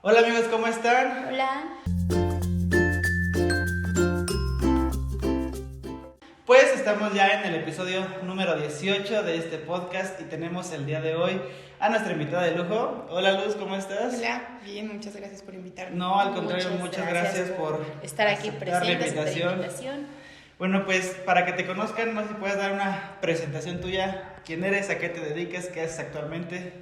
Hola amigos, ¿cómo están? Hola. Pues estamos ya en el episodio número 18 de este podcast y tenemos el día de hoy a nuestra invitada de lujo. Hola Luz, ¿cómo estás? Hola, bien, muchas gracias por invitarme. No, al contrario, muchas gracias por estar aquí aceptar la presentes. invitación. Bueno, pues para que te conozcan, no sé si puedes dar una presentación tuya. ¿Quién eres? ¿A qué te dedicas? ¿Qué haces actualmente?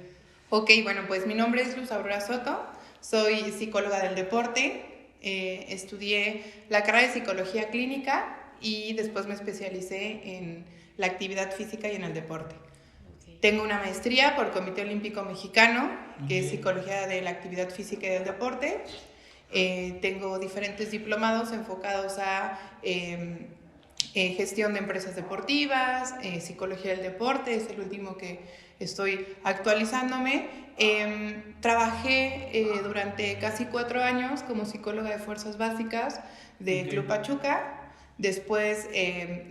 Ok, bueno, pues mi nombre es Luz Aurora Soto, soy psicóloga del deporte, estudié la carrera de psicología clínica y después me especialicé en la actividad física y en el deporte. Okay. Tengo una maestría por Comité Olímpico Mexicano, que es psicología de la actividad física y del deporte. Tengo diferentes diplomados enfocados a gestión de empresas deportivas, psicología del deporte, es el último que estoy actualizándome. Trabajé durante casi 4 años como psicóloga de fuerzas básicas de Club Pachuca. Después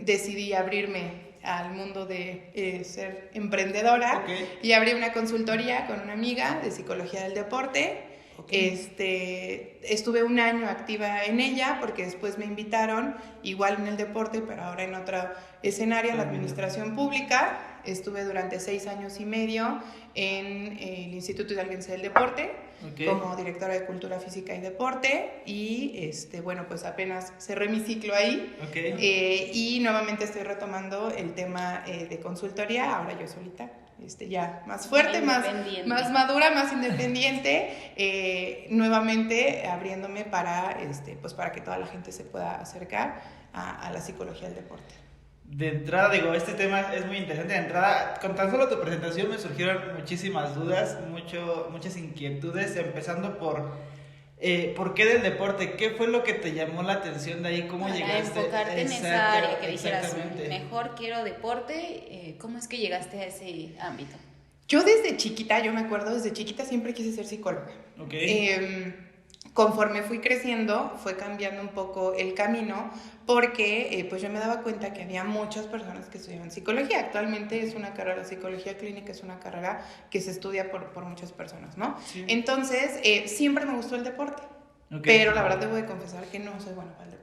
decidí abrirme al mundo de ser emprendedora y abrí una consultoría con una amiga de psicología del deporte. Estuve 1 año activa en ella porque después me invitaron, igual en el deporte, pero ahora en otro escenario, la administración pública. Estuve durante 6 años y medio en el Instituto Hidalguense del Deporte como directora de Cultura Física y Deporte y bueno, pues apenas cerré mi ciclo ahí y nuevamente estoy retomando el tema de consultoría, ahora yo solita. Ya más fuerte, más madura, más independiente, nuevamente abriéndome para, pues para que toda la gente se pueda acercar a la psicología del deporte. De entrada, digo, este tema es muy interesante. De entrada, con tan solo tu presentación me surgieron muchísimas dudas, muchas inquietudes, empezando por qué del deporte, qué fue lo que te llamó la atención de ahí, cómo para llegaste. enfocarte en esa área, que dijeras, mejor quiero deporte. ¿Cómo es que llegaste a ese ámbito? Yo desde chiquita, yo me acuerdo, desde chiquita siempre quise ser psicóloga. Conforme fui creciendo, fue cambiando un poco el camino porque pues yo me daba cuenta que había muchas personas que estudiaban psicología. Actualmente es una carrera, la psicología clínica es una carrera que se estudia por muchas personas, ¿no? Sí. Entonces, siempre me gustó el deporte, pero la verdad debo de confesar que no soy buena para el deporte.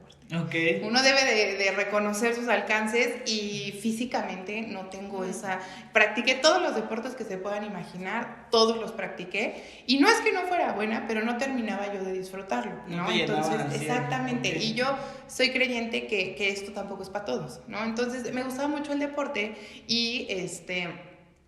Uno debe de reconocer sus alcances y físicamente no tengo esa... Practiqué todos los deportes que se puedan imaginar, todos los practiqué y no es que no fuera buena, pero no terminaba yo de disfrutarlo, ¿no? Entonces, exactamente, y yo soy creyente que esto tampoco es para todos, ¿no? Entonces, me gustaba mucho el deporte y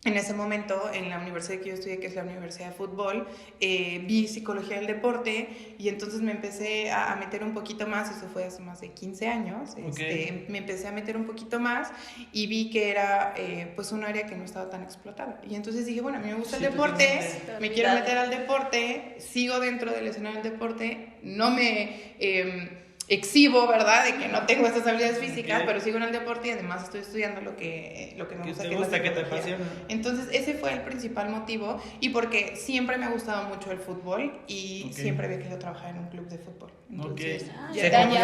en ese momento, en la universidad que yo estudié, que es la Universidad de Fútbol, vi psicología del deporte y entonces me empecé a meter un poquito más, eso fue hace más de 15 años, me empecé a meter un poquito más y vi que era pues un área que no estaba tan explotada. Y entonces dije, bueno, a mí me gusta el deporte, me quiero meter al deporte, sigo dentro del escenario del deporte, no me... exhibo, ¿verdad? De que no tengo estas habilidades físicas, pero sigo en el deporte y además estoy estudiando lo que me gusta, que te apasiona. Entonces, ese fue el principal motivo y porque siempre me ha gustado mucho el fútbol y siempre había querido trabajar en un club de fútbol. Entonces, ya tenemos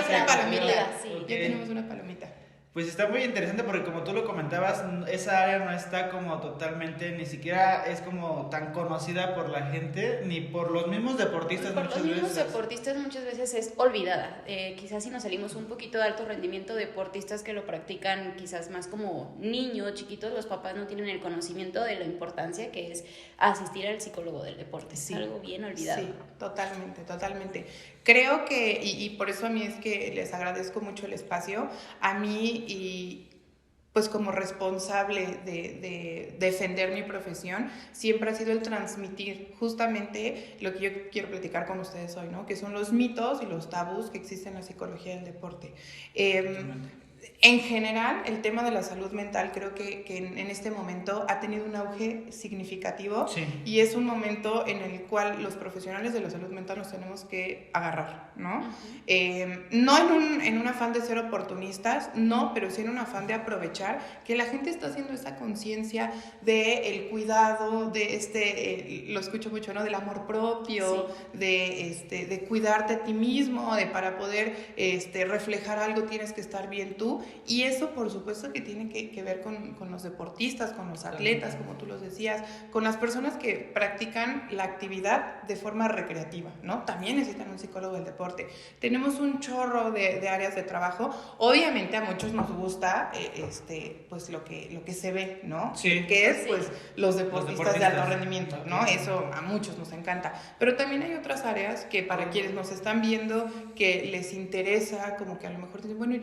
una palomita. Ya tenemos una palomita. Pues está muy interesante porque como tú lo comentabas, esa área no está como totalmente, ni siquiera es como tan conocida por la gente, ni por los mismos deportistas muchas veces. Por los mismos deportistas muchas veces es olvidada. Quizás si nos salimos un poquito de alto rendimiento, deportistas que lo practican quizás más como niños, chiquitos, los papás no tienen el conocimiento de la importancia que es asistir al psicólogo del deporte. Sí. Es algo bien olvidado. Sí, totalmente. Creo que, y por eso a mí es que les agradezco mucho el espacio, a mí y pues como responsable de defender mi profesión, siempre ha sido el transmitir justamente lo que yo quiero platicar con ustedes hoy, ¿no? Que son los mitos y los tabús que existen en la psicología del deporte. En general, el tema de la salud mental creo que en este momento ha tenido un auge significativo y es un momento en el cual los profesionales de la salud mental nos tenemos que agarrar, ¿no? No en un afán de ser oportunistas, no, pero sí en un afán de aprovechar que la gente está haciendo esa conciencia del cuidado, de lo escucho mucho, ¿no? Del amor propio, de cuidarte a ti mismo, de para poder reflejar algo tienes que estar bien tú. tú, y eso por supuesto que tiene que ver con los deportistas, con los atletas, como tú los decías, con las personas que practican la actividad de forma recreativa, ¿no? También necesitan un psicólogo del deporte. Tenemos un chorro de áreas de trabajo. Obviamente a muchos nos gusta pues lo que se ve, ¿no? Sí. Que es pues los deportistas de alto rendimiento, ¿no? Eso a muchos nos encanta. Pero también hay otras áreas que para quienes nos están viendo que les interesa, como que a lo mejor dicen, bueno,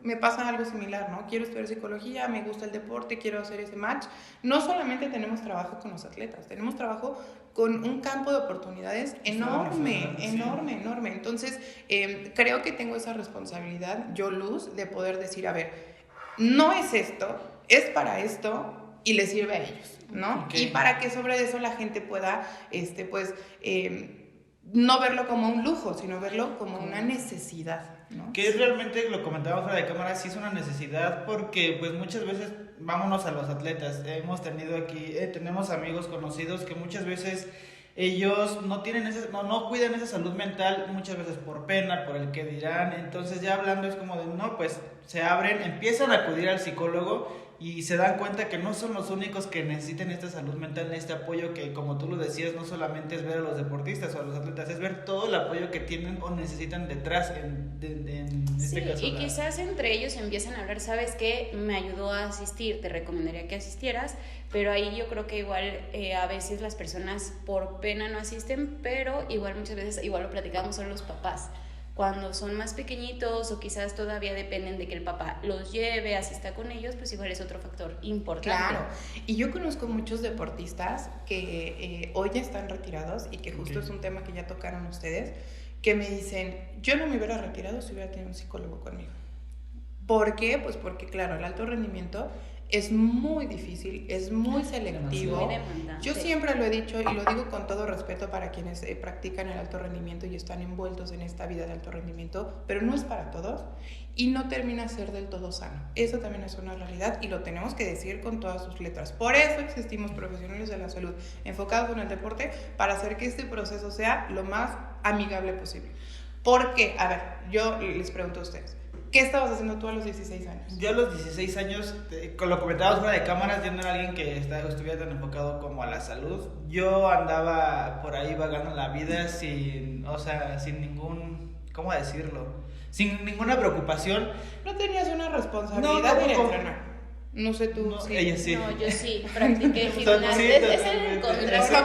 me pasa algo similar, ¿no? Quiero estudiar psicología, me gusta el deporte, quiero hacer ese match. No solamente tenemos trabajo con los atletas, tenemos trabajo con un campo de oportunidades enorme. Entonces, creo que tengo esa responsabilidad, yo, Luz, de poder decir, a ver, no es esto, es para esto y le sirve a ellos, ¿no? Okay. Y para que sobre eso la gente pueda, no verlo como un lujo, sino verlo como una necesidad, ¿no? Que es realmente, lo comentábamos fuera de cámara, sí es una necesidad porque pues muchas veces, vámonos a los atletas, hemos tenido aquí, tenemos amigos conocidos que muchas veces ellos no cuidan esa salud mental, muchas veces por pena, por el que dirán, entonces ya hablando es como de, no, pues se abren, empiezan a acudir al psicólogo y se dan cuenta que no son los únicos que necesitan esta salud mental, este apoyo que, como tú lo decías, no solamente es ver a los deportistas o a los atletas, es ver todo el apoyo que tienen o necesitan detrás en este caso. Y quizás entre ellos empiezan a hablar, ¿sabes qué? Me ayudó a asistir, te recomendaría que asistieras, pero ahí yo creo que igual a veces las personas por pena no asisten, pero igual muchas veces, igual lo platicamos, son los papás. Cuando son más pequeñitos o quizás todavía dependen de que el papá los lleve, asista con ellos, pues igual es otro factor importante. Claro, y yo conozco muchos deportistas que hoy ya están retirados y que justo es un tema que ya tocaron ustedes, que me dicen, yo no me hubiera retirado si hubiera tenido un psicólogo conmigo. ¿Por qué? Pues porque claro, el alto rendimiento es muy difícil, es muy selectivo. Yo siempre lo he dicho y lo digo con todo respeto para quienes practican el alto rendimiento y están envueltos en esta vida de alto rendimiento, pero no es para todos y no termina ser del todo sano. Eso también es una realidad y lo tenemos que decir con todas sus letras. Por eso existimos profesionales de la salud enfocados en el deporte para hacer que este proceso sea lo más amigable posible. ¿Por qué? A ver, yo les pregunto a ustedes. ¿Qué estabas haciendo tú a los 16 años? Yo a los 16 años, lo comentábamos fuera de cámaras, yo no era alguien que estuviera tan enfocado como a la salud. Yo andaba por ahí vagando la vida sin ningún, ¿cómo decirlo? Sin ninguna preocupación. ¿No tenías una responsabilidad de entrenar? No sé tú. No, sí. Ella sí. No, yo sí, practiqué gimnasia. Es el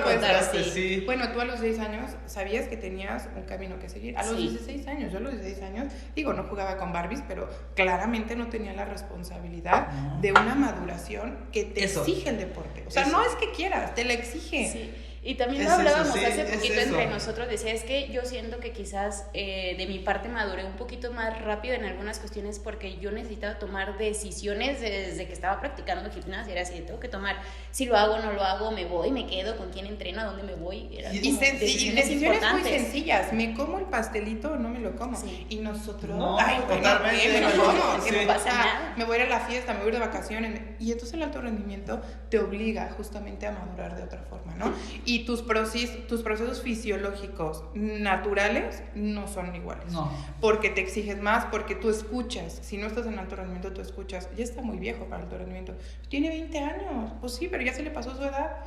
contraste. Sí. Bueno, tú a los 6 años sabías que tenías un camino que seguir. A los 16 años, yo a los 16 años, digo, no jugaba con Barbies, pero claramente no tenía la responsabilidad de una maduración que te exige el deporte. O sea, no es que quieras, te la exige. Sí. Y también lo hablábamos hace poquito entre nosotros, decía, es que yo siento que quizás de mi parte maduré un poquito más rápido en algunas cuestiones porque yo necesitaba tomar decisiones desde que estaba practicando gimnasia, era así, tengo que tomar, si lo hago, no lo hago, me voy, me quedo, con quién entreno, a dónde me voy, era decisiones muy sencillas, ¿me como el pastelito o no me lo como? Sí. Y nosotros, no, totalmente, me lo como, sí. No pasa nada. Me voy a ir a la fiesta, me voy a ir de vacaciones, y entonces el alto rendimiento te obliga justamente a madurar de otra forma, ¿no? Y tus procesos fisiológicos naturales no son iguales. No. Porque te exiges más, porque tú escuchas. Si no estás en alto rendimiento, tú escuchas. Ya está muy viejo para el alto rendimiento. Tiene 20 años. Pues sí, pero ya se le pasó su edad.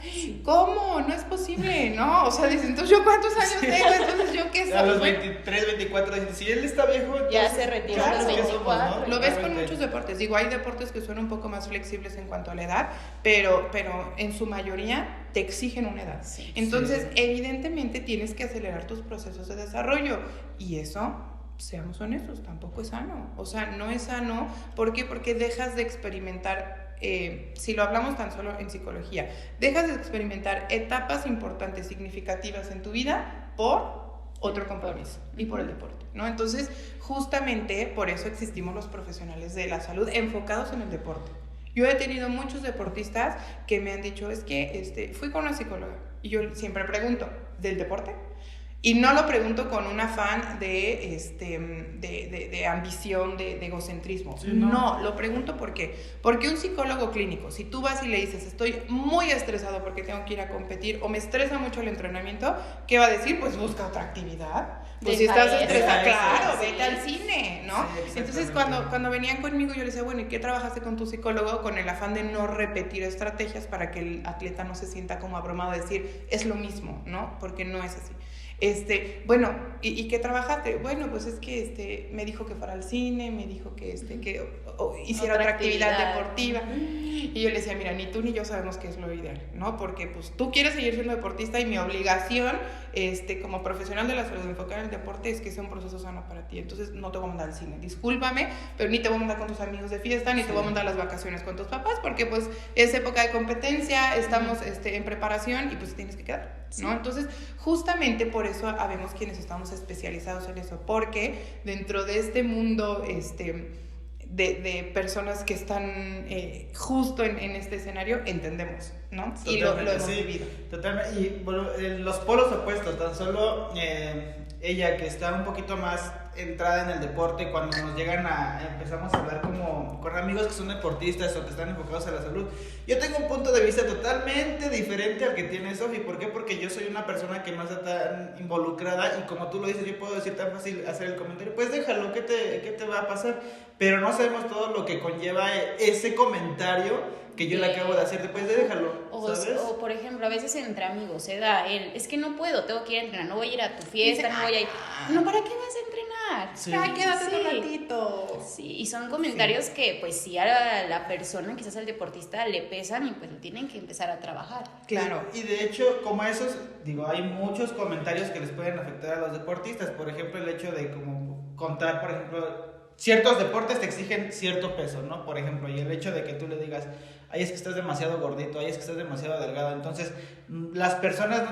¿Cómo? No es posible, ¿no? O sea, dicen, entonces yo cuántos años tengo, entonces yo qué sé. A los 23, 24, dicen, si él está viejo, entonces, ya se retiró a los 24. Lo ves con muchos deportes. Digo, hay deportes que son un poco más flexibles en cuanto a la edad, pero en su mayoría te exigen una edad. Sí. Entonces, evidentemente tienes que acelerar tus procesos de desarrollo y eso, seamos honestos, tampoco es sano. O sea, no es sano. ¿Por qué? Porque dejas de experimentar, si lo hablamos tan solo en psicología, dejas de experimentar etapas importantes, significativas en tu vida por otro compromiso y por el deporte, ¿no? Entonces, justamente por eso existimos los profesionales de la salud enfocados en el deporte. Yo he tenido muchos deportistas que me han dicho, es que fui con una psicóloga y yo siempre pregunto, ¿del deporte? Y no lo pregunto con un afán de ambición, de egocentrismo. Sí, no, lo pregunto porque un psicólogo clínico, si tú vas y le dices, estoy muy estresado porque tengo que ir a competir o me estresa mucho el entrenamiento, ¿qué va a decir? Pues busca otra actividad. Pues si estás estresado, claro, vete al cine, ¿no? Sí, entonces cuando venían conmigo yo les decía, bueno, ¿y qué trabajaste con tu psicólogo? Con el afán de no repetir estrategias para que el atleta no se sienta como abrumado de decir, es lo mismo, ¿no? Porque no es así. Bueno, ¿y qué trabajaste? Bueno, pues es que me dijo que fuera al cine, me dijo que hiciera otra actividad deportiva. Y yo le decía, mira, ni tú ni yo sabemos qué es lo ideal, ¿no? Porque pues tú quieres seguir siendo deportista y mi obligación como profesional de la salud enfocar en el deporte es que sea un proceso sano para ti. Entonces no te voy a mandar al cine, discúlpame, pero ni te voy a mandar con tus amigos de fiesta, ni te voy a mandar las vacaciones con tus papás, porque pues es época de competencia, estamos en preparación y pues tienes que quedar, ¿no? Sí. Entonces justamente por eso habemos quienes estamos especializados en eso, porque dentro de este mundo de personas que están justo en este escenario, entendemos, ¿no? Totalmente, y lo hemos vivido. Totalmente, y bueno, los polos opuestos, tan solo ella que está un poquito más entrada en el deporte, cuando nos llegan empezamos a hablar como con amigos que son deportistas o que están enfocados a la salud, yo tengo un punto de vista totalmente diferente al que tiene Sofi. ¿Por qué? Porque yo soy una persona que no está tan involucrada y como tú lo dices, yo puedo decir tan fácil hacer el comentario, pues déjalo, ¿qué te va a pasar? Pero no sabemos todo lo que conlleva ese comentario que yo le acabo de hacer, después de déjalo, ¿sabes? O por ejemplo, a veces entre amigos se da es que no puedo, tengo que ir a entrenar, no voy a ir a tu fiesta, no voy a ir. No, ¿para qué vas a entrenar? Sí. Ay, quédate un ratito. Sí, y son comentarios que pues sí a la persona, quizás al deportista, le pesan y pues lo tienen que empezar a trabajar. Claro. Y de hecho, como esos, hay muchos comentarios que les pueden afectar a los deportistas. Por ejemplo, el hecho de como contar, por ejemplo, ciertos deportes te exigen cierto peso, ¿no? Por ejemplo, y el hecho de que tú le digas, ay, es que estás demasiado gordito, ay, es que estás demasiado delgado. Entonces, las personas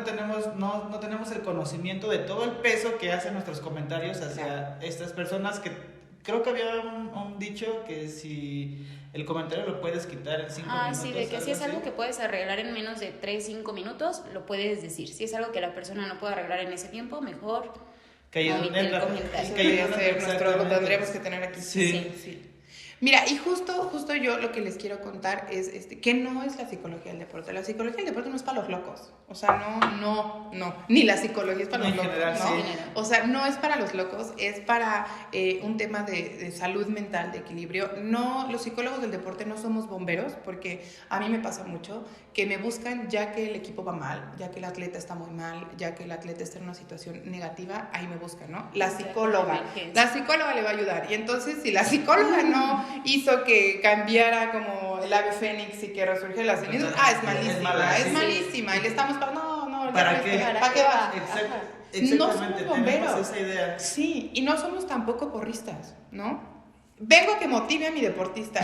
no tenemos el conocimiento de todo el peso que hacen nuestros comentarios hacia estas personas, que creo que había un dicho que si el comentario lo puedes quitar en 5 minutos. Sí, de que si es algo que puedes arreglar en menos de 3-5 minutos, lo puedes decir. Si es algo que la persona no puede arreglar en ese tiempo, mejor omite el comentario. Lo tendríamos que tener aquí. Sí. Mira, y justo yo lo que les quiero contar es que no es la psicología del deporte. La psicología del deporte no es para los locos. O sea, no. Ni la psicología es para los locos, general, ¿no? Sí. O sea, no es para los locos, es para un tema de salud mental, de equilibrio. No, los psicólogos del deporte no somos bomberos, porque a mí me pasa mucho que me buscan ya que el equipo va mal, ya que el atleta está muy mal, ya que el atleta está en una situación negativa, ahí me buscan, ¿no? La psicóloga le va a ayudar. Y entonces, si la psicóloga no hizo que cambiara como el ave fénix y que resurgiera las cenizas, es malísima. Y le estamos no. ¿Para qué? ¿Para qué va? Exactamente, no somos bomberos. Esa idea. Sí, y no somos tampoco porristas, ¿no? Vengo a que motive a mi deportista.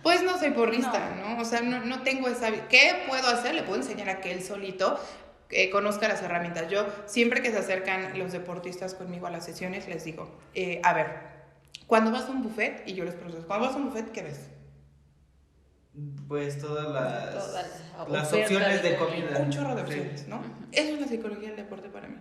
Pues no soy porrista, ¿no? O sea, no tengo esa... ¿Qué puedo hacer? Le puedo enseñar a que él solito conozca las herramientas. Yo, siempre que se acercan los deportistas conmigo a las sesiones, les digo, a ver, cuando vas a un buffet, y yo les pregunto, cuando vas a un buffet, ¿qué ves? Pues todas las opciones de comida. Un chorro de opciones, ¿no? Eso es la psicología del deporte para mí.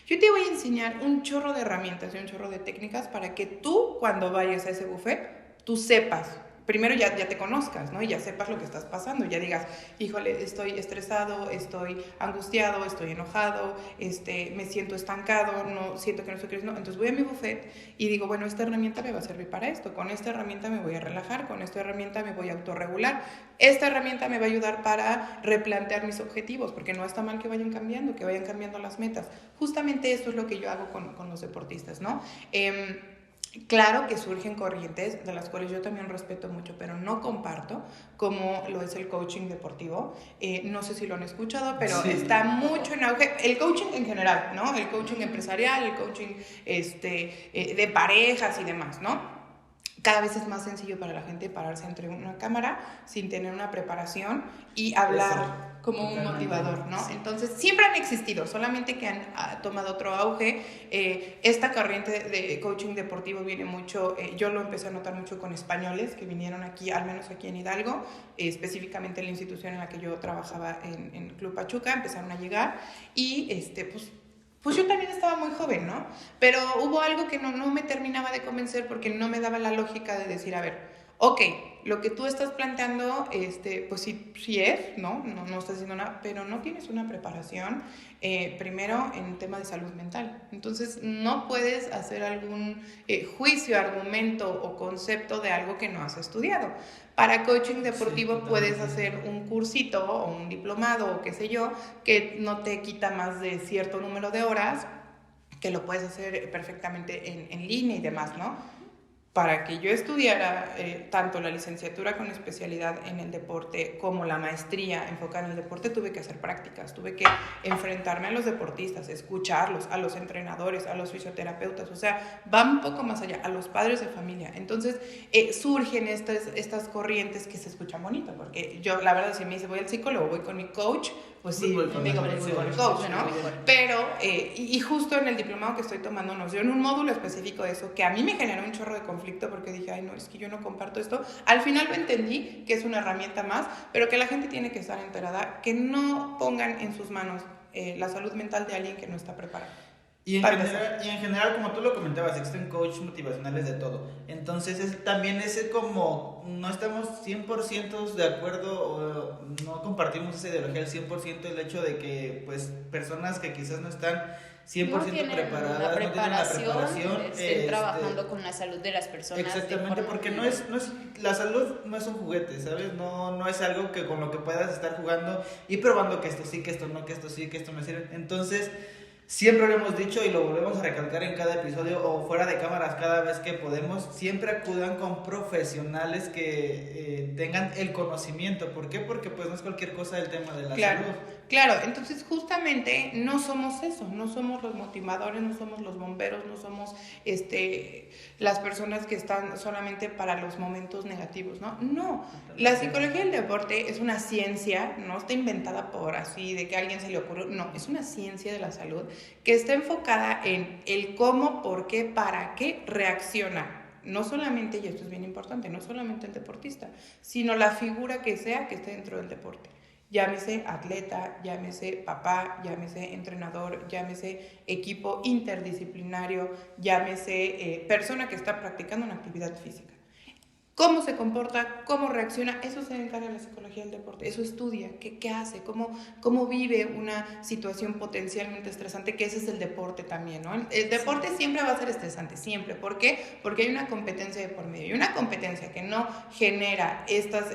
Yo te voy a enseñar un chorro de herramientas y un chorro de técnicas para que tú, cuando vayas a ese buffet, tú sepas. Primero ya te conozcas, ¿no? Y ya sepas lo que estás pasando. Ya digas, híjole, estoy estresado, estoy angustiado, estoy enojado, me siento estancado, no siento que no estoy creciendo. Entonces voy a mi buffet y digo, bueno, esta herramienta me va a servir para esto. Con esta herramienta me voy a relajar, con esta herramienta me voy a autorregular. Esta herramienta me va a ayudar para replantear mis objetivos, porque no está mal que vayan cambiando las metas. Justamente esto es lo que yo hago con los deportistas, ¿no? Claro que surgen corrientes de las cuales yo también respeto mucho, pero no comparto, como lo es el coaching deportivo. No sé si lo han escuchado, pero sí, está mucho en auge. El coaching en general, ¿no? El coaching empresarial, el coaching de parejas y demás, ¿no? Cada vez es más sencillo para la gente pararse entre una cámara sin tener una preparación y hablar como un motivador, ¿no? Sí. Entonces, siempre han existido, solamente que han tomado otro auge. Esta corriente de coaching deportivo viene mucho, yo lo empecé a notar mucho con españoles que vinieron aquí, al menos aquí en Hidalgo, específicamente en la institución en la que yo trabajaba en Club Pachuca, empezaron a llegar y pues pues yo también estaba muy joven, ¿no? Pero hubo algo que no me terminaba de convencer porque no me daba la lógica de decir, a ver, ok, lo que tú estás planteando, pues sí es, ¿no? No estás haciendo nada, pero no tienes una preparación, primero en tema de salud mental. Entonces, no puedes hacer algún juicio, argumento o concepto de algo que no has estudiado. Para coaching deportivo sí, puedes hacer un cursito o un diplomado o qué sé yo, que no te quita más de cierto número de horas, que lo puedes hacer perfectamente en línea y demás, ¿no? Para que yo estudiara tanto la licenciatura con especialidad en el deporte como la maestría enfocada en el deporte, tuve que hacer prácticas, tuve que enfrentarme a los deportistas, escucharlos, a los entrenadores, a los fisioterapeutas, o sea, va un poco más allá, a los padres de familia. Entonces surgen estas corrientes que se escuchan bonito, porque yo, la verdad, si me dice voy al psicólogo, voy con mi coach, pues sí, digo, voy con el coach, ¿no? Pero, y justo en el diplomado que estoy tomando nos dio en un módulo específico de eso, que a mí me generó un chorro de conflicto porque dije, ay, no, es que yo no comparto esto. Al final lo entendí, que es una herramienta más, pero que la gente tiene que estar enterada, que no pongan en sus manos la salud mental de alguien que no está preparado. Y en general, como tú lo comentabas, existen coaches motivacionales de todo. Entonces, también ese como no estamos 100% de acuerdo o no compartimos esa ideología al 100%, el hecho de que pues personas que quizás no están 100% preparadas, no tienen la preparación, estén trabajando con la salud de las personas. Exactamente, porque no es la salud no es un juguete, ¿sabes? No es algo que con lo que puedas estar jugando y probando que esto sí, que esto no, que esto sí, que esto no sirve. Entonces, siempre lo hemos dicho y lo volvemos a recalcar en cada episodio o fuera de cámaras cada vez que podemos, siempre acudan con profesionales que tengan el conocimiento. ¿Por qué? Porque pues no es cualquier cosa el tema de la salud. Claro, entonces justamente no somos eso, no somos los motivadores, no somos los bomberos, no somos las personas que están solamente para los momentos negativos, ¿no? No, la psicología del deporte es una ciencia, no está inventada por así, de que a alguien se le ocurrió, no, es una ciencia de la salud que está enfocada en el cómo, por qué, para qué reacciona. No solamente, y esto es bien importante, no solamente el deportista, sino la figura que sea que esté dentro del deporte. Llámese atleta, llámese papá, llámese entrenador, llámese equipo interdisciplinario, llámese persona que está practicando una actividad física. ¿Cómo se comporta? ¿Cómo reacciona? Eso se encarga la psicología del deporte. Eso estudia. ¿Qué hace? ¿Cómo vive una situación potencialmente estresante? Que ese es el deporte también, ¿no? El deporte siempre va a ser estresante, siempre. ¿Por qué? Porque hay una competencia de por medio. Y una competencia que no genera estas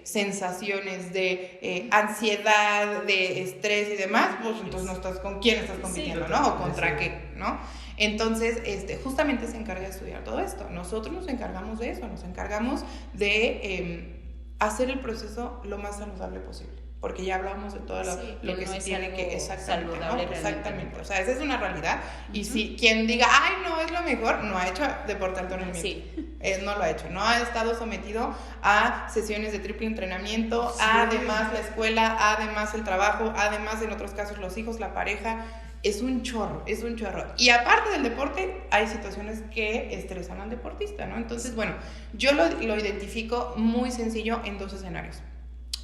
sensaciones de ansiedad, de estrés y demás, pues entonces no estás con quién estás compitiendo, ¿no? O contra qué, ¿no? Entonces, justamente se encarga de estudiar todo esto. Nosotros nos encargamos de eso, nos encargamos de hacer el proceso lo más saludable posible. Porque ya hablamos de todo lo que no se tiene que... Exactamente, saludable, ¿no? Exactamente. O sea, esa es una realidad. Y si quien diga, ay, no, es lo mejor, no ha hecho deporte alto rendimiento. Sí. No lo ha hecho. No ha estado sometido a sesiones de triple entrenamiento, sí. Además la escuela, además el trabajo, además en otros casos los hijos, la pareja... Es un chorro. Y aparte del deporte, hay situaciones que estresan al deportista, ¿no? Entonces, bueno, yo lo identifico muy sencillo en dos escenarios.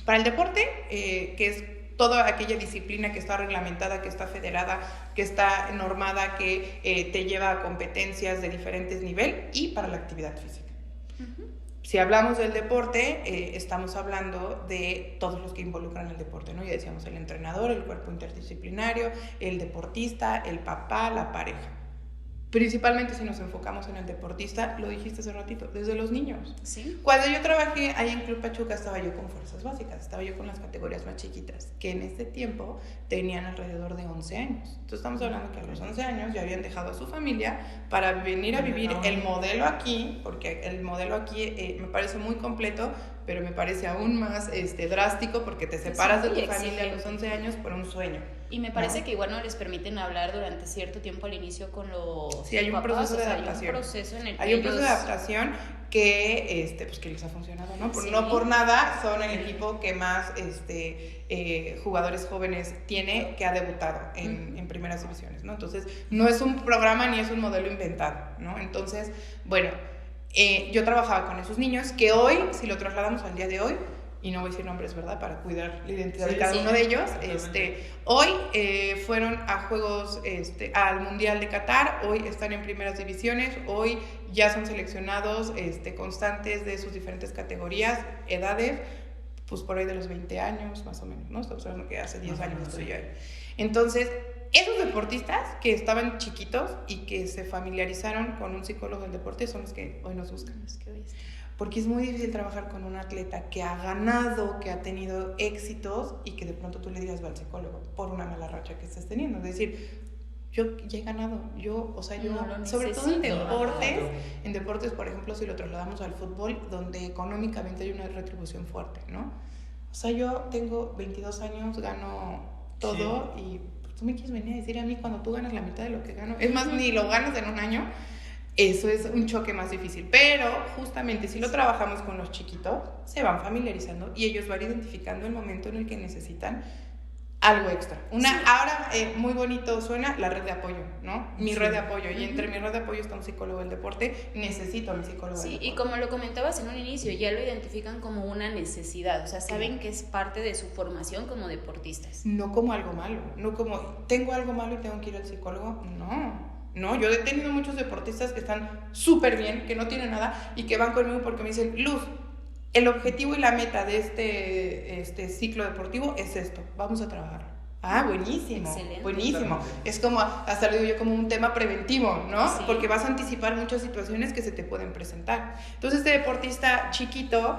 Para el deporte, que es toda aquella disciplina que está reglamentada, que está federada, que está normada, que te lleva a competencias de diferentes niveles, y para la actividad física. Uh-huh. Si hablamos del deporte, estamos hablando de todos los que involucran el deporte, ¿no? Ya decíamos el entrenador, el cuerpo interdisciplinario, el deportista, el papá, la pareja. Principalmente si nos enfocamos en el deportista, lo dijiste hace ratito, desde los niños. ¿Sí? Cuando yo trabajé ahí en Club Pachuca, estaba yo con fuerzas básicas, estaba yo con las categorías más chiquitas, que en ese tiempo tenían alrededor de 11 años. Entonces estamos hablando que a los 11 años ya habían dejado a su familia para venir a vivir el modelo aquí, porque el modelo aquí me parece muy completo, pero me parece aún más drástico porque te separas de tu familia a los 11 años por un sueño. Y me parece que igual no les permiten hablar durante cierto tiempo al inicio con los sí, hay un proceso de adaptación. Hay un proceso de adaptación que, pues que les ha funcionado, ¿no? Sí. No por nada son el equipo que más jugadores jóvenes tiene que ha debutado en primeras divisiones, ¿no? Entonces, no es un programa ni es un modelo inventado, ¿no? Entonces, bueno, yo trabajaba con esos niños que hoy, si lo trasladamos al día de hoy, y no voy a decir nombres, ¿verdad? Para cuidar la identidad de cada uno de ellos. Hoy fueron a Juegos, al Mundial de Qatar, hoy están en primeras divisiones, hoy ya son seleccionados constantes de sus diferentes categorías, edades, pues por ahí de los 20 años, más o menos, ¿no? Estamos hablando que hace 10 años estoy yo ahí. Entonces, esos deportistas que estaban chiquitos y que se familiarizaron con un psicólogo del deporte son los que hoy nos buscan. Porque es muy difícil trabajar con un atleta que ha ganado, que ha tenido éxitos y que de pronto tú le digas va al psicólogo por una mala racha que estés teniendo. Es decir, yo ya he ganado, sobre todo en deportes, por ejemplo, si lo trasladamos al fútbol, donde económicamente hay una retribución fuerte, ¿no? O sea, yo tengo 22 años, gano todo y tú me quieres venir a decir a mí cuando tú ganas la mitad de lo que gano. Es más, ni lo ganas en un año. Eso es un choque más difícil, pero justamente si lo trabajamos con los chiquitos, se van familiarizando y ellos van identificando el momento en el que necesitan algo extra. Ahora muy bonito suena la red de apoyo, ¿no? Mi red de apoyo, y entre mi red de apoyo está un psicólogo del deporte, necesito a mi psicólogo del deporte. Y como lo comentabas en un inicio, ya lo identifican como una necesidad, o sea, saben que es parte de su formación como deportistas. No como algo malo, no como, tengo algo malo y tengo que ir al psicólogo, no, yo he tenido muchos deportistas que están súper bien, que no tienen nada y que van conmigo porque me dicen, Luz, el objetivo y la meta de este ciclo deportivo es esto, vamos a trabajar. Buenísimo. Excelente. Buenísimo. Es como, hasta lo digo yo, como un tema preventivo, ¿no? Sí. Porque vas a anticipar muchas situaciones que se te pueden presentar. Entonces, este deportista chiquito,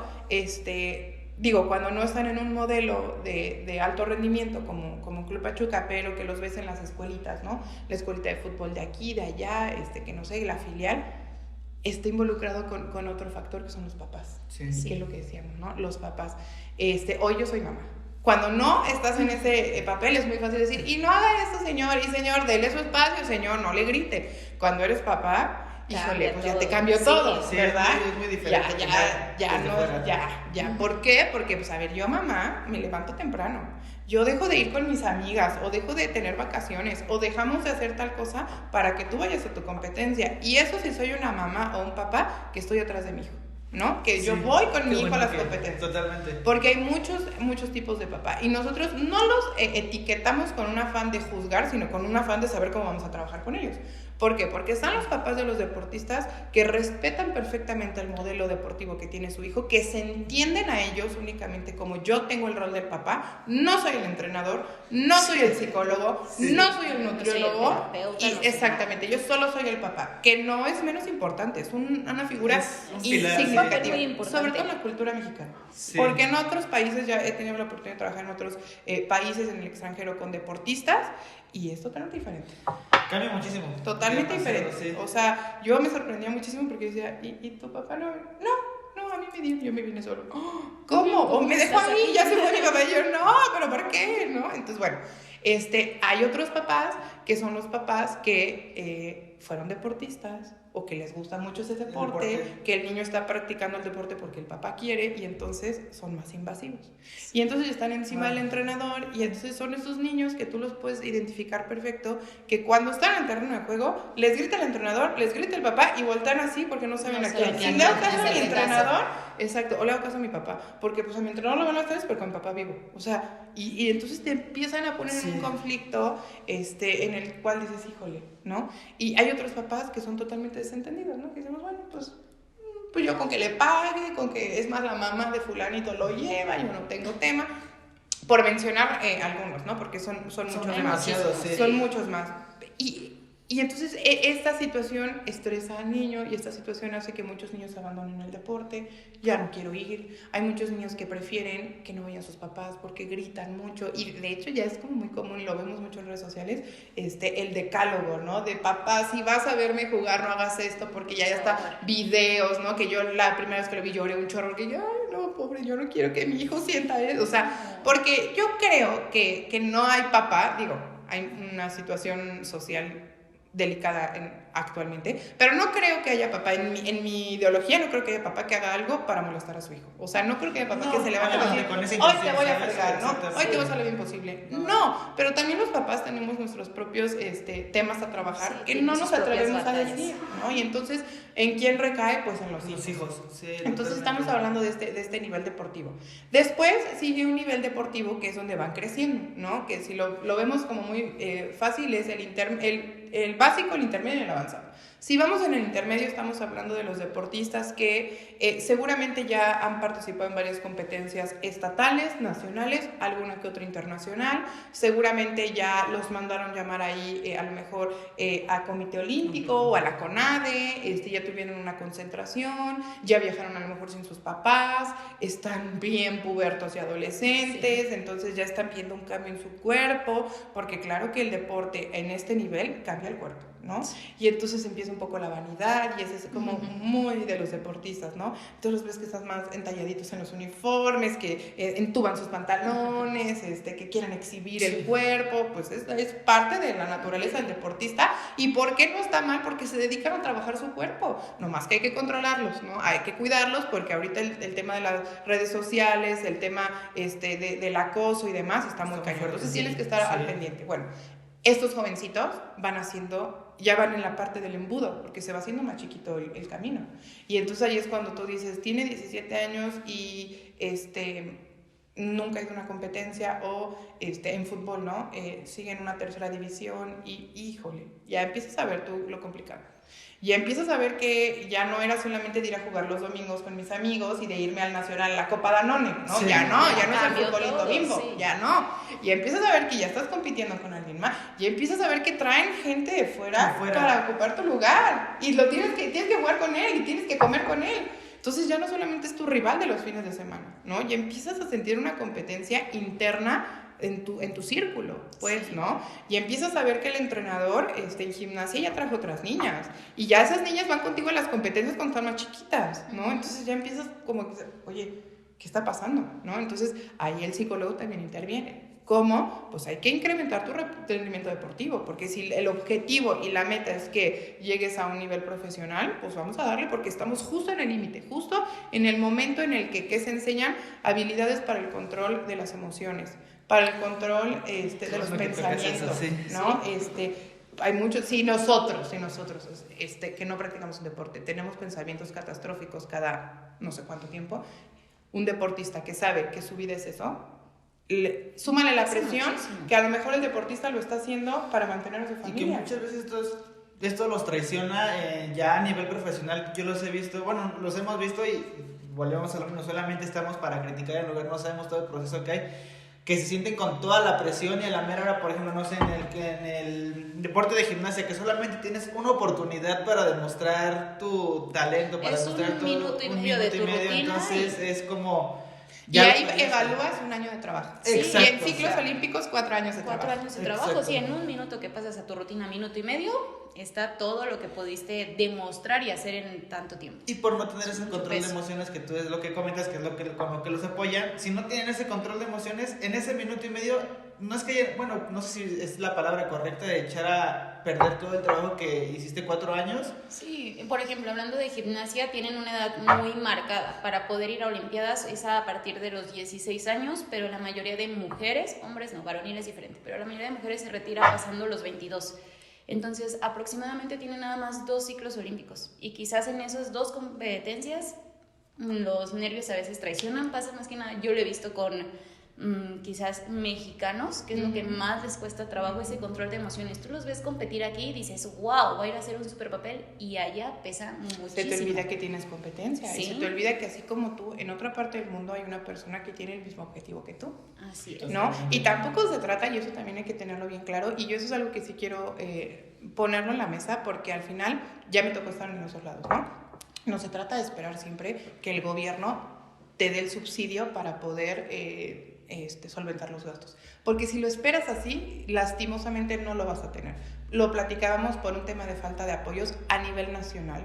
cuando no están en un modelo de alto rendimiento como Club Pachuca, pero que los ves en las escuelitas, ¿no? La escuelita de fútbol de aquí, de allá, que no sé, la filial, está involucrado con otro factor que son los papás. Sí. Que es lo que decíamos, ¿no? Los papás. Hoy yo soy mamá. Cuando no estás en ese papel es muy fácil decir, y no haga esto, señor, y señor, dele su espacio, señor, no le grite. Cuando eres papá, híjole, pues ya te cambió todo, ¿verdad? Sí, es muy diferente. Ya. ¿Por qué? Porque, pues, a ver, yo, mamá, me levanto temprano. Yo dejo de ir con mis amigas, o dejo de tener vacaciones, o dejamos de hacer tal cosa para que tú vayas a tu competencia. Y eso si soy una mamá o un papá que estoy atrás de mi hijo, ¿no? Que yo voy con mi hijo a las competencias. Totalmente. Porque hay muchos tipos de papá. Y nosotros no los etiquetamos con un afán de juzgar, sino con un afán de saber cómo vamos a trabajar con ellos. ¿Por qué? Porque están los papás de los deportistas que respetan perfectamente el modelo deportivo que tiene su hijo, que se entienden a ellos únicamente como yo tengo el rol del papá, no soy el entrenador, no soy el psicólogo, no soy el nutriólogo, exactamente, yo solo soy el papá, que no es menos importante, es una figura significativa, sobre todo en la cultura mexicana. Sí. Porque en otros países, ya he tenido la oportunidad de trabajar en otros países en el extranjero con deportistas, y es totalmente diferente. Cambia muchísimo. Totalmente diferente. Sí. O sea, yo me sorprendía muchísimo porque decía, ¿y tu papá no? No, a mí me dio, yo me vine solo. ¿Cómo? O me dejó a mí, ya se fue mi papá. Y yo, no, pero ¿por qué? ¿No? Entonces, bueno, hay otros papás que son los papás que fueron deportistas o que les gusta mucho ese deporte, que el niño está practicando el deporte porque el papá quiere y entonces son más invasivos. Y entonces están encima del entrenador y entonces son esos niños que tú los puedes identificar perfecto, que cuando están en el terreno de juego, les grita el entrenador, les grita el papá y voltean así porque no saben a quién. Si le hago caso a mi entrenador, exacto, o le hago caso a mi papá, porque pues a mi entrenador lo van a hacer, pero con mi papá vivo. O sea, y entonces te empiezan a poner en un conflicto en el cual dices, híjole, ¿no? Y hay otros papás que son totalmente desentendidos, ¿no? Que decimos, bueno, pues yo con que le pague, con que es más la mamá de fulanito lo lleva, yo no tengo tema, por mencionar algunos, ¿no? Porque son muchos más. Sí. Son muchos más. Y entonces esta situación estresa al niño y esta situación hace que muchos niños abandonen el deporte, ya no quiero ir. Hay muchos niños que prefieren que no vayan sus papás porque gritan mucho y de hecho ya es como muy común, lo vemos mucho en redes sociales, el decálogo, ¿no? De papá, si vas a verme jugar no hagas esto porque ya está videos, ¿no? Que yo la primera vez que lo vi lloré un chorro que yo, ay no, pobre, yo no quiero que mi hijo sienta eso, o sea, porque yo creo que no hay papá, digo, hay una situación social delicada actualmente, pero no creo que haya papá, en mi ideología no creo que haya papá que haga algo para molestar a su hijo, o sea, no creo que haya papá que se levante a decir, hoy te voy a fregar, ¿no? Hoy te voy a hacer lo bien posible. No, pero también los papás tenemos nuestros propios temas a trabajar que no nos atrevemos a decir, ¿no? Y entonces, ¿en quién recae? Pues en los hijos. Sí, entonces estamos hablando de este nivel deportivo. Después sigue un nivel deportivo que es donde van creciendo, ¿no? Que si lo vemos como muy fácil es el básico, el intermedio y el avanzado. Si vamos en el intermedio, estamos hablando de los deportistas que seguramente ya han participado en varias competencias estatales, nacionales, alguna que otra internacional. Seguramente ya los mandaron llamar ahí a lo mejor a Comité Olímpico o a la CONADE, ya tuvieron una concentración, ya viajaron a lo mejor sin sus papás, están bien pubertos y adolescentes, sí. Entonces ya están viendo un cambio en su cuerpo, porque claro que el deporte en este nivel cambia el cuerpo, ¿no? Y entonces empieza un poco la vanidad y es como muy de los deportistas, ¿no? Entonces los ves que están más entalladitos en los uniformes, que entuban sus pantalones, que quieren exhibir el cuerpo, pues es parte de la naturaleza del deportista. ¿Y por qué no está mal? Porque se dedican a trabajar su cuerpo, nomás que hay que controlarlos, ¿no? Hay que cuidarlos porque ahorita el tema de las redes sociales, el tema del acoso y demás está muy cañón, entonces tienes que estar al pendiente. Bueno, estos jovencitos ya van en la parte del embudo, porque se va haciendo más chiquito el camino. Y entonces ahí es cuando tú dices, tiene 17 años y nunca ha ido a una competencia o en fútbol, ¿no? Sigue en una tercera división y, híjole, ya empiezas a ver tú lo complicado. Ya empiezas a ver que ya no era solamente de ir a jugar los domingos con mis amigos y de irme al Nacional, a la Copa Danone, ¿no? Sí. Ya no es el futbolito bimbo, sí. Ya no. Y empiezas a ver que ya estás compitiendo con alguien más. Y empiezas a ver que traen gente de fuera para ocupar tu lugar. Y tienes que jugar con él y tienes que comer con él. Entonces ya no solamente es tu rival de los fines de semana, ¿no? Y empiezas a sentir una competencia interna en tu círculo, pues, sí. ¿No? Y empiezas a ver que el entrenador en gimnasia ya trajo otras niñas. Y ya esas niñas van contigo a las competencias cuando están más chiquitas, ¿no? Entonces ya empiezas como que, oye, ¿qué está pasando? ¿No? Entonces ahí el psicólogo también interviene. ¿Cómo? Pues hay que incrementar tu rendimiento deportivo, porque si el objetivo y la meta es que llegues a un nivel profesional, pues vamos a darle porque estamos justo en el límite, justo en el momento en el que se enseñan habilidades para el control de las emociones, para el control de los pensamientos, ¿no? Sí. Hay muchos, si nosotros que no practicamos un deporte, tenemos pensamientos catastróficos cada no sé cuánto tiempo, un deportista que sabe que su vida es eso, súmale la presión que a lo mejor el deportista lo está haciendo para mantener a su familia. Y que muchas veces esto los traiciona ya a nivel profesional. Yo los he visto, bueno, los hemos visto y volvemos a lo mismo, solamente estamos para criticar el lugar, no sabemos todo el proceso que hay, que se sienten con toda la presión y a la mera hora, por ejemplo, no sé, en el deporte de gimnasia, que solamente tienes una oportunidad para demostrar tu talento, para demostrar un minuto y medio de tu rutina. Entonces es como... Y ahí evalúas un año de trabajo. Sí. Y en ciclos olímpicos 4 años de trabajo. 4 años de trabajo, sí, en un minuto que pasas a tu rutina, minuto y medio, está todo lo que pudiste demostrar y hacer en tanto tiempo. Y por no tener ese control de emociones, que tú es lo que comentas, que es lo que los apoyan, si no tienen ese control de emociones, en ese minuto y medio, no es que, bueno, no sé si es la palabra correcta de echar a perder todo el trabajo que hiciste 4 años. Sí, por ejemplo, hablando de gimnasia, tienen una edad muy marcada. Para poder ir a Olimpiadas es a partir de los 16 años, pero la mayoría de mujeres, hombres no, varonil es diferente, pero la mayoría de mujeres se retira pasando los 22. Entonces, aproximadamente tienen nada más 2 ciclos olímpicos. Y quizás en esas 2 competencias, los nervios a veces traicionan. Pasa más que nada, yo lo he visto con quizás mexicanos, que es lo que más les cuesta trabajo, ese control de emociones. Tú los ves competir aquí y dices, wow, va a ir a hacer un super papel, y allá pesa muchísimo. Se te olvida que tienes competencia, ¿sí? Y se te olvida que así como tú, en otra parte del mundo hay una persona que tiene el mismo objetivo que tú. Así es. ¿No? Y tampoco se trata, y eso también hay que tenerlo bien claro, y yo eso es algo que sí quiero ponerlo en la mesa, porque al final ya me tocó estar en esos lados, ¿no? No se trata de esperar siempre que el gobierno te dé el subsidio para poder solventar los gastos, porque si lo esperas así, lastimosamente no lo vas a tener. Lo platicábamos por un tema de falta de apoyos a nivel nacional.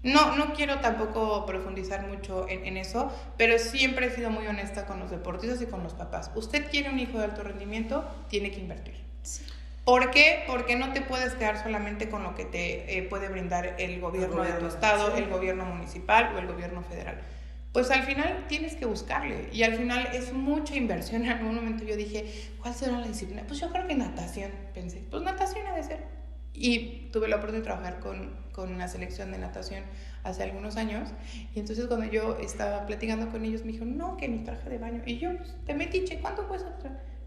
No quiero tampoco profundizar mucho en eso, pero siempre he sido muy honesta con los deportistas y con los papás. Usted quiere un hijo de alto rendimiento, tiene que invertir. Sí. ¿Por qué? Porque no te puedes quedar solamente con lo que te puede brindar el gobierno de tu estado, el gobierno municipal o el gobierno federal. Pues al final tienes que buscarle y al final es mucha inversión. En algún momento yo dije, ¿cuál será la disciplina? Pues yo creo que natación, pensé, pues natación ha de ser. Y tuve la oportunidad de trabajar con una selección de natación hace algunos años y entonces cuando yo estaba platicando con ellos me dijeron, no, que mi traje de baño. Y yo, pues, te metiche, ¿cuánto cuesta?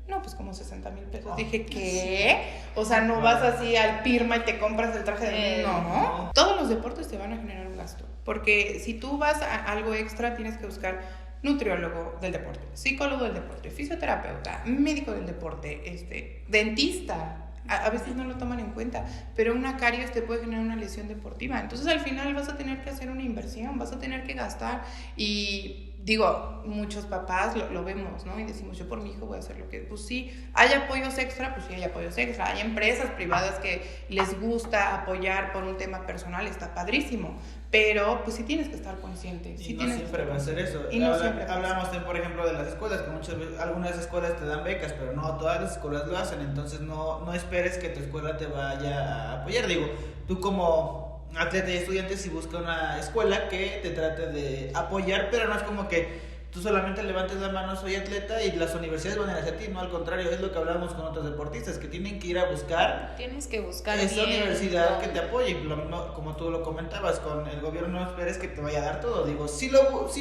No, pues como 60,000 pesos. Dije, ¿qué? O sea, no vas así al Pirma y te compras el traje de... No. Todos los deportes te van a generar un gasto. Porque si tú vas a algo extra, tienes que buscar nutriólogo del deporte, psicólogo del deporte, fisioterapeuta, médico del deporte, dentista. A veces no lo toman en cuenta, pero una caries te puede generar una lesión deportiva. Entonces al final vas a tener que hacer una inversión, vas a tener que gastar y... Digo, muchos papás lo vemos, ¿no? Y decimos, yo por mi hijo voy a hacer lo que... Pues sí, hay apoyos extra, pues sí hay apoyos extra. Hay empresas privadas que les gusta apoyar por un tema personal, está padrísimo. Pero, pues sí tienes que estar consciente. Y sí no siempre va a ser eso. Y no siempre hablamos, por ejemplo, de las escuelas, que muchas veces, algunas escuelas te dan becas, pero no todas las escuelas lo hacen. Entonces no esperes que tu escuela te vaya a apoyar. Digo, tú como... atleta y estudiante, si busca una escuela que te trate de apoyar, pero no es como que tú solamente levantes la mano, soy atleta y las universidades van a ir hacia ti, no, al contrario, es lo que hablamos con otros deportistas, que tienen que ir a buscar, tienes que buscar esa bien, universidad que te apoye, lo mismo, como tú lo comentabas, con el gobierno no esperes que te vaya a dar todo, digo, sí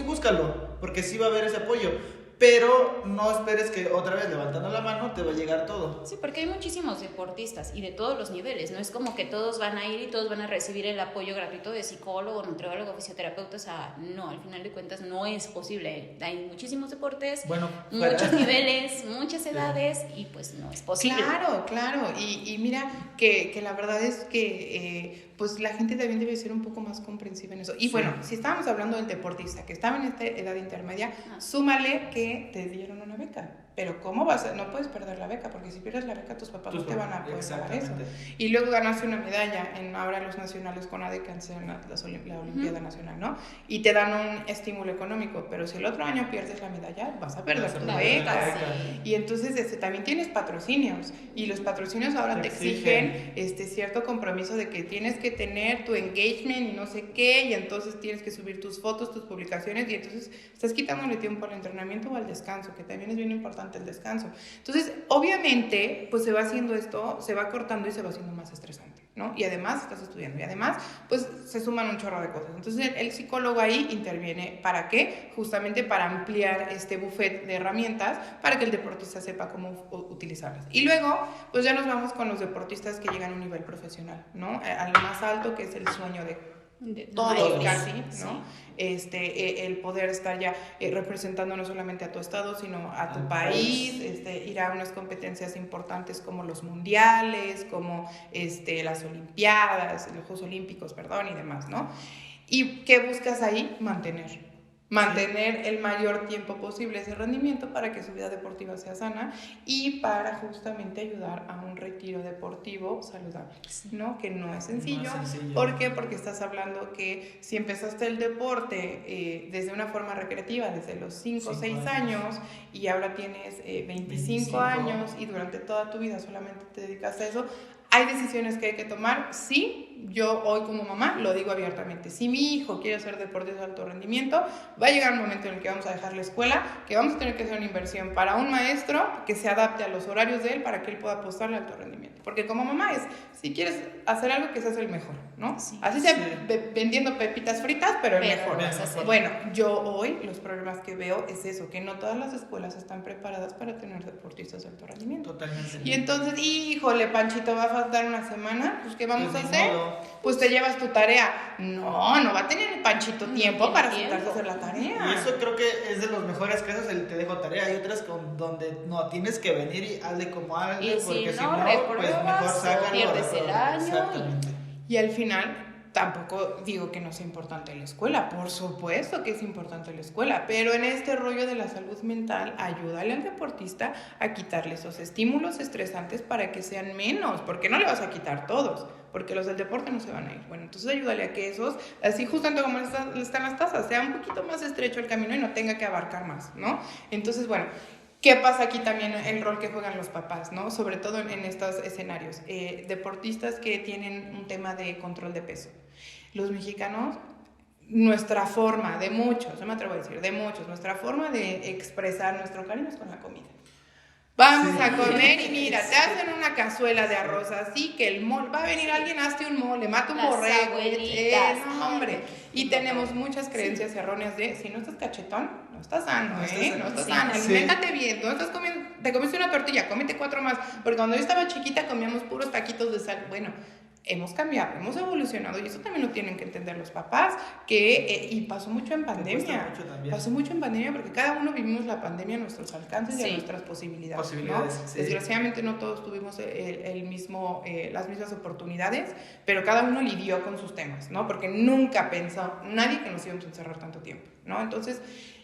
búscalo, porque sí va a haber ese apoyo, pero no esperes que otra vez levantando la mano te va a llegar todo. Sí, porque hay muchísimos deportistas y de todos los niveles, no es como que todos van a ir y todos van a recibir el apoyo gratuito de psicólogo, nutriólogo, fisioterapeuta, o sea, no, al final de cuentas no es posible. Hay muchísimos deportes, muchos niveles, muchas edades y pues no es posible. Claro, y mira que la verdad es que pues la gente también debe ser un poco más comprensiva en eso. Y bueno, si estábamos hablando del deportista que estaba en esta edad intermedia, súmale que te dieron una beca. Pero ¿cómo vas no puedes perder la beca? Porque si pierdes la beca, tus papás no te van a poder pagar eso. Y luego ganaste una medalla en ahora los nacionales con ADE, que en la Olimpiada Nacional, ¿no? Y te dan un estímulo económico. Pero si el otro año pierdes la medalla, vas a perder tu beca. Sí. Y entonces también tienes patrocinios. Y los patrocinios ahora te exigen cierto compromiso de que tienes que tener tu engagement y no sé qué. Y entonces tienes que subir tus fotos, tus publicaciones. Y entonces estás quitándole tiempo al entrenamiento o al descanso, que también es bien importante el descanso. Entonces, obviamente, pues se va haciendo esto, se va cortando y se va haciendo más estresante, ¿no? Y además estás estudiando y además, pues se suman un chorro de cosas. Entonces, el psicólogo ahí interviene. ¿Para qué? Justamente para ampliar este buffet de herramientas para que el deportista sepa cómo utilizarlas. Y luego, pues ya nos vamos con los deportistas que llegan a un nivel profesional, ¿no? Al más alto, que es el sueño de todos casi, ¿no? Sí. El poder estar ya representando no solamente a tu estado, sino a tu país, ir a unas competencias importantes como los mundiales, como las olimpiadas, los Juegos Olímpicos, perdón, y demás, ¿no? ¿Y qué buscas ahí? Mantener el mayor tiempo posible ese rendimiento para que su vida deportiva sea sana y para justamente ayudar a un retiro deportivo saludable, ¿no? Que no es sencillo. ¿Por qué? Porque estás hablando que si empezaste el deporte desde una forma recreativa, desde los 5 o 6 años y ahora tienes 25 años y durante toda tu vida solamente te dedicas a eso, hay decisiones que hay que tomar. Sí, yo hoy como mamá lo digo abiertamente. Si mi hijo quiere hacer deportes de alto rendimiento, va a llegar un momento en el que vamos a dejar la escuela, que vamos a tener que hacer una inversión para un maestro que se adapte a los horarios de él para que él pueda apostarle al alto rendimiento. Porque como mamá si quieres hacer algo, que seas el mejor, ¿no? Sí, así sea vendiendo pepitas fritas, pero el mejor. Bueno, yo hoy los problemas que veo es eso, que no todas las escuelas están preparadas para tener deportistas de alto rendimiento. Totalmente. Y entonces, híjole, Panchito, va a faltar una semana, pues ¿qué vamos a hacer? Pues te llevas tu tarea. No va a tener el Panchito tiempo para sentarse a hacer la tarea. Y eso creo que es de los mejores casos, el te dejo tarea. Hay otras donde no tienes que venir y hazle como hazle, porque si no, pues mejor sácalo. Pierdes el año. Exactamente. Y al final tampoco digo que no sea importante la escuela, por supuesto que es importante la escuela, pero en este rollo de la salud mental, ayúdale al deportista a quitarle esos estímulos estresantes para que sean menos, porque no le vas a quitar todos, porque los del deporte no se van a ir. Bueno, entonces ayúdale a que esos, así justamente como están las tasas, sea un poquito más estrecho el camino y no tenga que abarcar más, ¿no? Entonces, bueno, ¿Qué pasa aquí también? El rol que juegan los papás, ¿no? Sobre todo en estos escenarios. Deportistas que tienen un tema de control de peso. Los mexicanos, nuestra forma, de muchos, no me atrevo a decir, de muchos, nuestra forma de expresar nuestro cariño es con la comida. Vamos a comer y mira, te hacen una cazuela de arroz así que el mole, va a venir alguien, hazte un mole, mata un borrego, no hombre. Y tenemos muchas creencias erróneas de, si no estás cachetón, no estás sano, no estás sano, aliméntate bien, no estás comiendo, te comiste una tortilla, cómete 4 más, porque cuando yo estaba chiquita comíamos puros taquitos de sal, bueno, hemos cambiado, hemos evolucionado y eso también lo tienen que entender los papás, y pasó mucho en pandemia, pasó mucho en pandemia porque cada uno vivimos la pandemia a nuestros alcances y a nuestras posibilidades, ¿no? Sí. Desgraciadamente no todos tuvimos las mismas oportunidades, pero cada uno lidió con sus temas, ¿no? Porque nunca pensó nadie que nos íbamos a encerrar tanto tiempo, ¿no? Entonces,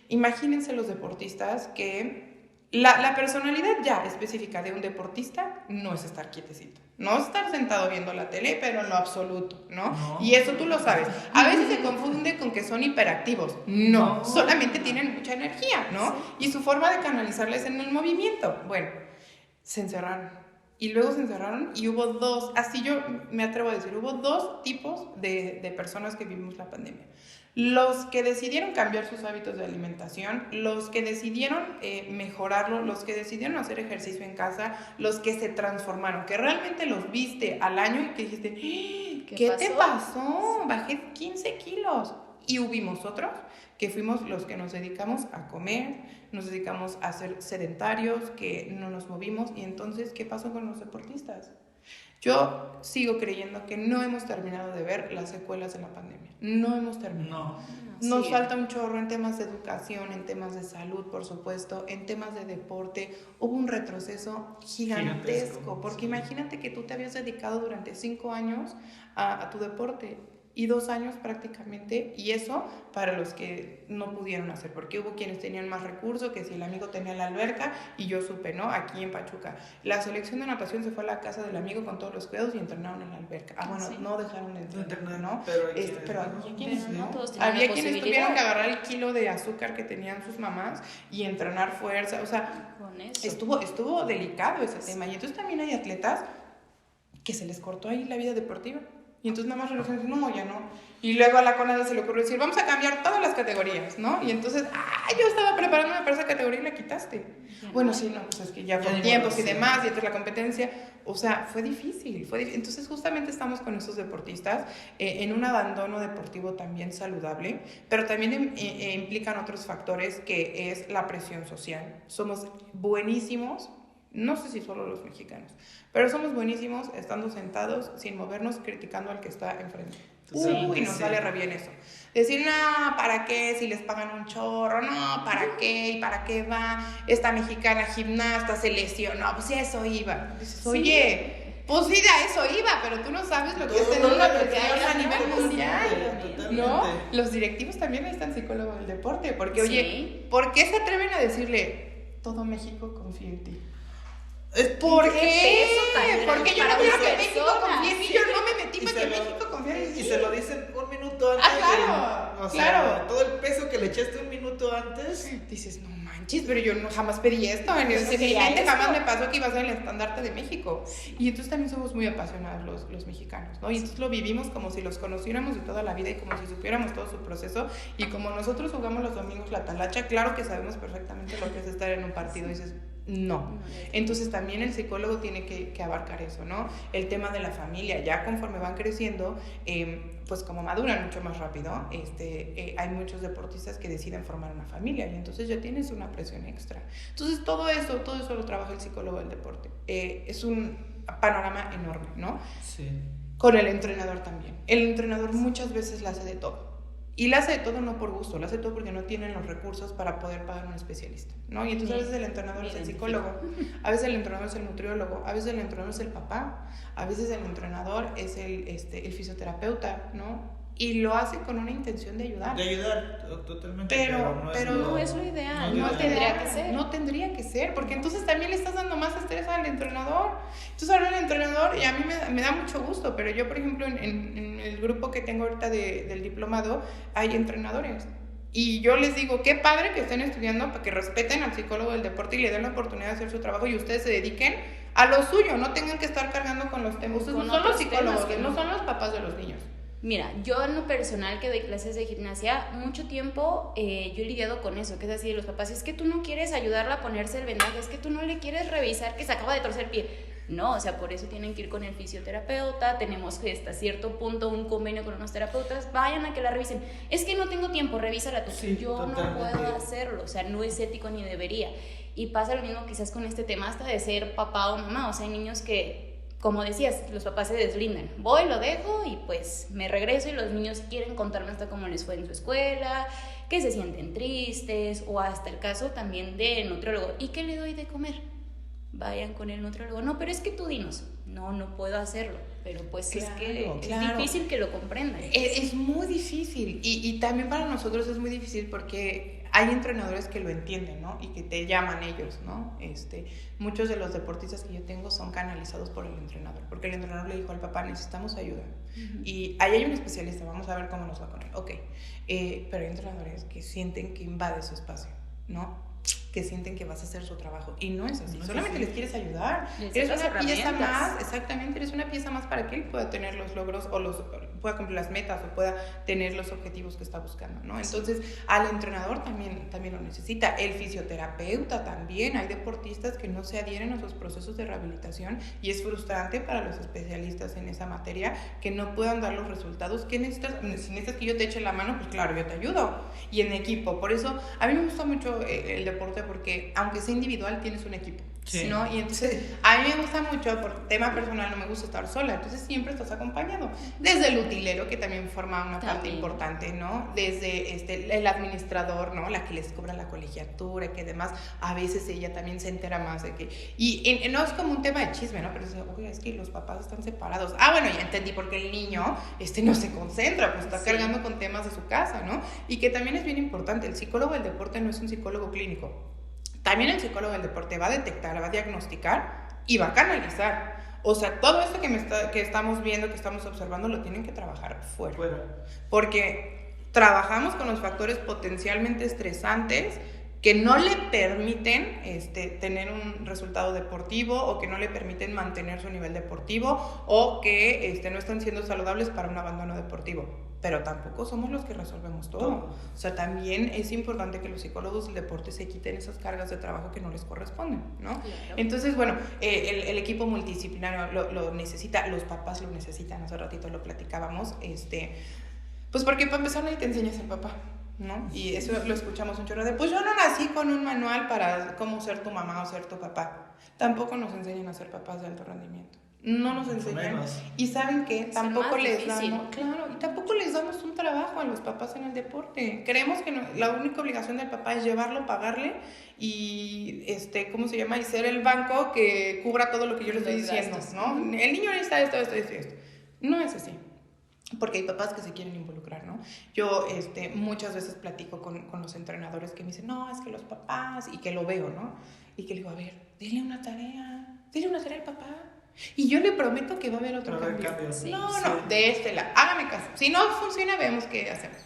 imagínense los deportistas que la personalidad ya específica de un deportista no es estar quietecito, no es estar sentado viendo la tele, pero en lo absoluto, ¿no? Y eso tú lo sabes. A veces se confunde con que son hiperactivos. No, solamente tienen mucha energía, ¿no? Sí. Y su forma de canalizarla es en el movimiento. Bueno, se encerraron. Y luego se encerraron y hubo dos, así yo me atrevo a decir, hubo 2 tipos de personas que vivimos la pandemia. Los que decidieron cambiar sus hábitos de alimentación, los que decidieron mejorarlo, los que decidieron hacer ejercicio en casa, los que se transformaron, que realmente los viste al año y que dijiste, ¿qué te pasó? Bajé 15 kilos. Y hubimos otros que fuimos los que nos dedicamos a comer, nos dedicamos a ser sedentarios, que no nos movimos. Y entonces, ¿qué pasó con los deportistas? Yo sigo creyendo que no hemos terminado de ver las secuelas de la pandemia. No hemos terminado. Nos falta un chorro en temas de educación, en temas de salud, por supuesto, en temas de deporte. Hubo un retroceso gigantesco, porque imagínate que tú te habías dedicado durante 5 años a tu deporte y 2 años prácticamente, y eso para los que no pudieron hacer, porque hubo quienes tenían más recursos, que si el amigo tenía la alberca, y yo supe, ¿no? Aquí en Pachuca, la selección de natación se fue a la casa del amigo con todos los cuidados y entrenaron en la alberca. No dejaron de entrenar, ¿no? Pero había quienes, ¿no? Había quienes tuvieron que agarrar el kilo de azúcar que tenían sus mamás y entrenar fuerza, o sea, estuvo delicado ese tema, y entonces también hay atletas que se les cortó ahí la vida deportiva. Y entonces nada más regresan y dicen, no, ya no. Y luego a la CONADE se le ocurrió decir, vamos a cambiar todas las categorías, ¿no? Y entonces, yo estaba preparándome para esa categoría y la quitaste. Bueno, sí, no, pues es que ya por tiempos y demás, y entonces la competencia, o sea, fue difícil. Entonces justamente estamos con esos deportistas en un abandono deportivo también saludable, pero también implican otros factores que es la presión social. Somos buenísimos, no sé si solo los mexicanos, pero somos buenísimos estando sentados, sin movernos, criticando al que está enfrente. Y nos sale re bien eso. Decir, no, ¿para qué? Si les pagan un chorro, no, ¿para qué? ¿Y para qué va? Esta mexicana gimnasta se lesionó, pues eso iba. Dices, oye, pues sí, a eso iba, pero tú no sabes lo que es tener una presión a nivel mundial, ¿no? Los directivos también necesitan psicólogos del deporte, porque, oye, ¿por qué se atreven a decirle, todo México confía en ti? ¿Por qué? Porque yo no quiero que México confíe en mí, yo no me metí para que México confiara en mí. Y se lo dicen 1 minuto antes. Claro. Todo el peso que le echaste 1 minuto antes. Dices, no manches, pero yo jamás pedí esto. En el siguiente jamás me pasó que iba a ser el estandarte de México. Y entonces también somos muy apasionados los mexicanos, ¿no? Y entonces lo vivimos como si los conociéramos de toda la vida y como si supiéramos todo su proceso. Y como nosotros jugamos los domingos la talacha, claro que sabemos perfectamente lo que es estar en un partido. Y dices, no. Entonces también el psicólogo tiene que abarcar eso, ¿no? El tema de la familia, ya conforme van creciendo, pues como maduran mucho más rápido, hay muchos deportistas que deciden formar una familia y entonces ya tienes una presión extra. Entonces todo eso lo trabaja el psicólogo del deporte. Es un panorama enorme, ¿no? Sí. Con el entrenador también. El entrenador muchas veces la hace de todo. Y la hace de todo no por gusto, la hace de todo porque no tienen los recursos para poder pagar un especialista, ¿no? Y entonces a veces el entrenador es el psicólogo, a veces el entrenador es el nutriólogo, a veces el entrenador es el papá, a veces el entrenador es el fisioterapeuta, ¿no? Y lo hace con una intención de ayudar. De ayudar, totalmente. Pero no es lo ideal, no tendría que ser. No tendría que ser, porque entonces también le estás dando más estrés al entrenador. Entonces ahora el entrenador, y a mí me da mucho gusto, pero yo, por ejemplo, en el grupo que tengo ahorita del diplomado, hay entrenadores. Y yo les digo, qué padre que estén estudiando para que respeten al psicólogo del deporte y le den la oportunidad de hacer su trabajo y ustedes se dediquen a lo suyo, no tengan que estar cargando con los temas. Ustedes no son los psicólogos, no son los papás de los niños. Mira, yo en lo personal que doy clases de gimnasia, mucho tiempo yo he lidiado con eso, que es así de los papás, es que tú no quieres ayudarla a ponerse el vendaje, es que tú no le quieres revisar que se acaba de torcer el pie. No, o sea, por eso tienen que ir con el fisioterapeuta, tenemos hasta cierto punto un convenio con unos terapeutas, vayan a que la revisen. Es que no tengo tiempo, revísala tú. Sí, yo totalmente. no puedo hacerlo, o sea, no es ético ni debería. Y pasa lo mismo quizás con este tema hasta de ser papá o mamá, o sea, hay niños que, como decías, los papás se deslindan. Voy, lo dejo y pues me regreso y los niños quieren contarme hasta cómo les fue en su escuela, que se sienten tristes o hasta el caso también de nutriólogo. ¿Y qué le doy de comer? Vayan con el nutriólogo. No, pero es que tú dinos. No, no puedo hacerlo. Pero pues claro, es que es difícil que lo comprendan. Es muy difícil y también para nosotros es muy difícil porque hay entrenadores que lo entienden, ¿no? Y que te llaman ellos, ¿no? Muchos de los deportistas que yo tengo son canalizados por el entrenador, porque el entrenador le dijo al papá, necesitamos ayuda. Uh-huh. Y ahí hay un especialista, vamos a ver cómo nos va con él. Ok, pero hay entrenadores que sienten que invade su espacio, ¿no? Que sienten que vas a hacer su trabajo y no es así, no solamente les quieres ayudar, eres una pieza más, exactamente, eres una pieza más para que él pueda tener los logros o pueda cumplir las metas o pueda tener los objetivos que está buscando, ¿no? Entonces al entrenador también lo necesita, el fisioterapeuta también, hay deportistas que no se adhieren a sus procesos de rehabilitación y es frustrante para los especialistas en esa materia que no puedan dar los resultados. ¿Qué necesitas? Si necesitas que yo te eche la mano, pues claro, yo te ayudo, y en equipo. Por eso a mí me gusta mucho el deporte porque aunque sea individual tienes un equipo, sí, ¿no? Y entonces a mí me gusta mucho, por tema personal no me gusta estar sola, entonces siempre estás acompañado, desde el utilero que también forma una parte importante, ¿no? Desde el administrador, ¿no? La que les cobra la colegiatura y que además a veces ella también se entera más de que, y no es como un tema de chisme, ¿no? Pero es, oye, es que los papás están separados, bueno, ya entendí por qué el niño no se concentra, pues está cargando con temas de su casa, ¿no? Y que también es bien importante, el psicólogo del deporte no es un psicólogo clínico. También el psicólogo del deporte va a detectar, va a diagnosticar y va a canalizar. O sea, todo esto que estamos viendo, que estamos observando, lo tienen que trabajar fuera. Porque trabajamos con los factores potencialmente estresantes que no le permiten tener un resultado deportivo o que no le permiten mantener su nivel deportivo o que no están siendo saludables para un abandono deportivo. Pero tampoco somos los que resolvemos todo. O sea, también es importante que los psicólogos del deporte se quiten esas cargas de trabajo que no les corresponden, ¿no? Claro. Entonces, bueno, el equipo multidisciplinario lo necesita, los papás lo necesitan, hace ratito lo platicábamos, pues porque para empezar nadie te enseña a ser papá, ¿no? Y eso lo escuchamos un chorro de, pues yo no nací con un manual para cómo ser tu mamá o ser tu papá. Tampoco nos enseñan a ser papás de alto rendimiento. No nos enseñan. Y saben que tampoco les damos, claro, y tampoco les damos un trabajo a los papás en el deporte. Creemos que la única obligación del papá es llevarlo, pagarle y ¿cómo se llama? Y ser el banco que cubra todo lo que yo le estoy diciendo, ¿no? El niño necesita esto. No es así. Porque hay papás que se quieren involucrar, ¿no? Yo muchas veces platico con los entrenadores que me dicen, no, es que los papás, y que lo veo, ¿no? Y que le digo, a ver, dile una tarea al papá. Y yo le prometo que va a haber otro cambio. No, de lado, hágame caso. Si no funciona, vemos qué hacemos.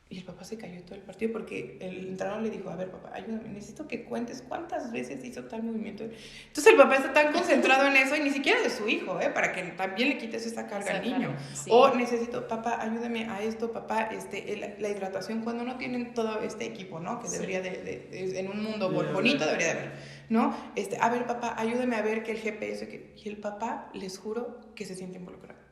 Y el papá se cayó todo el partido porque el entrenador le dijo, a ver, papá, ayúdame, necesito que cuentes cuántas veces hizo tal movimiento. Entonces el papá está tan concentrado en eso y ni siquiera de su hijo, para que también le quites esa carga al niño. Sí. O necesito, papá, ayúdame a esto, papá, la hidratación, cuando no tienen todo este equipo, ¿no? Que debería en un mundo bonito debería de haber, ¿no? A ver, papá, ayúdame a ver que el GPS, y el papá, les juro que se siente involucrado.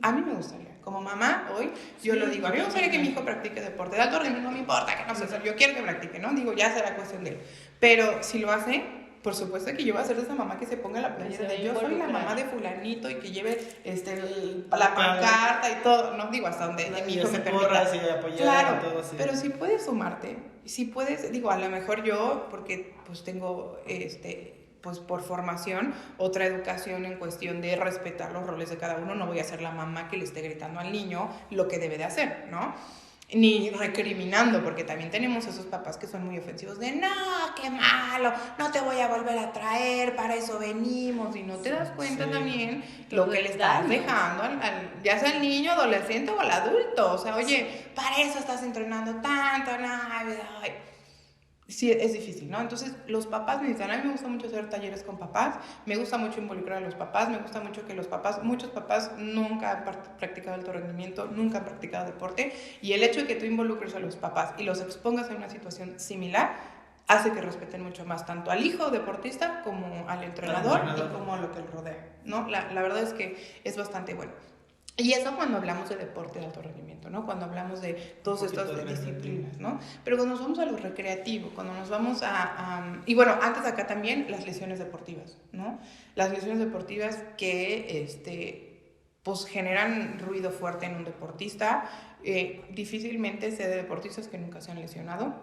A mí me gustaría, como mamá hoy, yo lo digo, a mí me gustaría que mi hijo practique deporte, de alto rendimiento no me importa, que no sé, yo quiero que practique, ¿no? Digo, ya será cuestión de él. Pero si lo hace, por supuesto que yo voy a ser de esa mamá que se ponga la playera de yo soy la mamá de fulanito y que lleve la pancarta y todo, no digo hasta donde mi hijo me permita. Claro, todo, sí. Pero si puedes sumarte, si puedes, digo, a lo mejor yo, porque pues tengo pues por formación, otra educación en cuestión de respetar los roles de cada uno, no voy a ser la mamá que le esté gritando al niño lo que debe de hacer, ¿no? ni recriminando, porque también tenemos esos papás que son muy ofensivos de no, qué malo, no te voy a volver a traer, para eso venimos, y no te das cuenta también lo que le estás dejando ya sea al niño, adolescente o al adulto. O sea, oye, para eso estás entrenando tanto, no, ay. Sí, es difícil, ¿no? Entonces, los papás necesitan, a mí me gusta mucho hacer talleres con papás, me gusta mucho involucrar a los papás, me gusta mucho que muchos papás nunca han practicado alto rendimiento, nunca han practicado deporte, y el hecho de que tú involucres a los papás y los expongas en una situación similar, hace que respeten mucho más tanto al hijo deportista como al entrenador y como a lo que le rodea, ¿no? La verdad es que es bastante bueno. Y eso cuando hablamos de deporte de alto rendimiento, ¿no? Cuando hablamos de todas estas disciplinas, ¿no? Pero cuando nos vamos a lo recreativo, cuando nos vamos y bueno, antes de acá también las lesiones deportivas, ¿no? Las lesiones deportivas que, pues generan ruido fuerte en un deportista. Difícilmente sé de deportistas que nunca se han lesionado.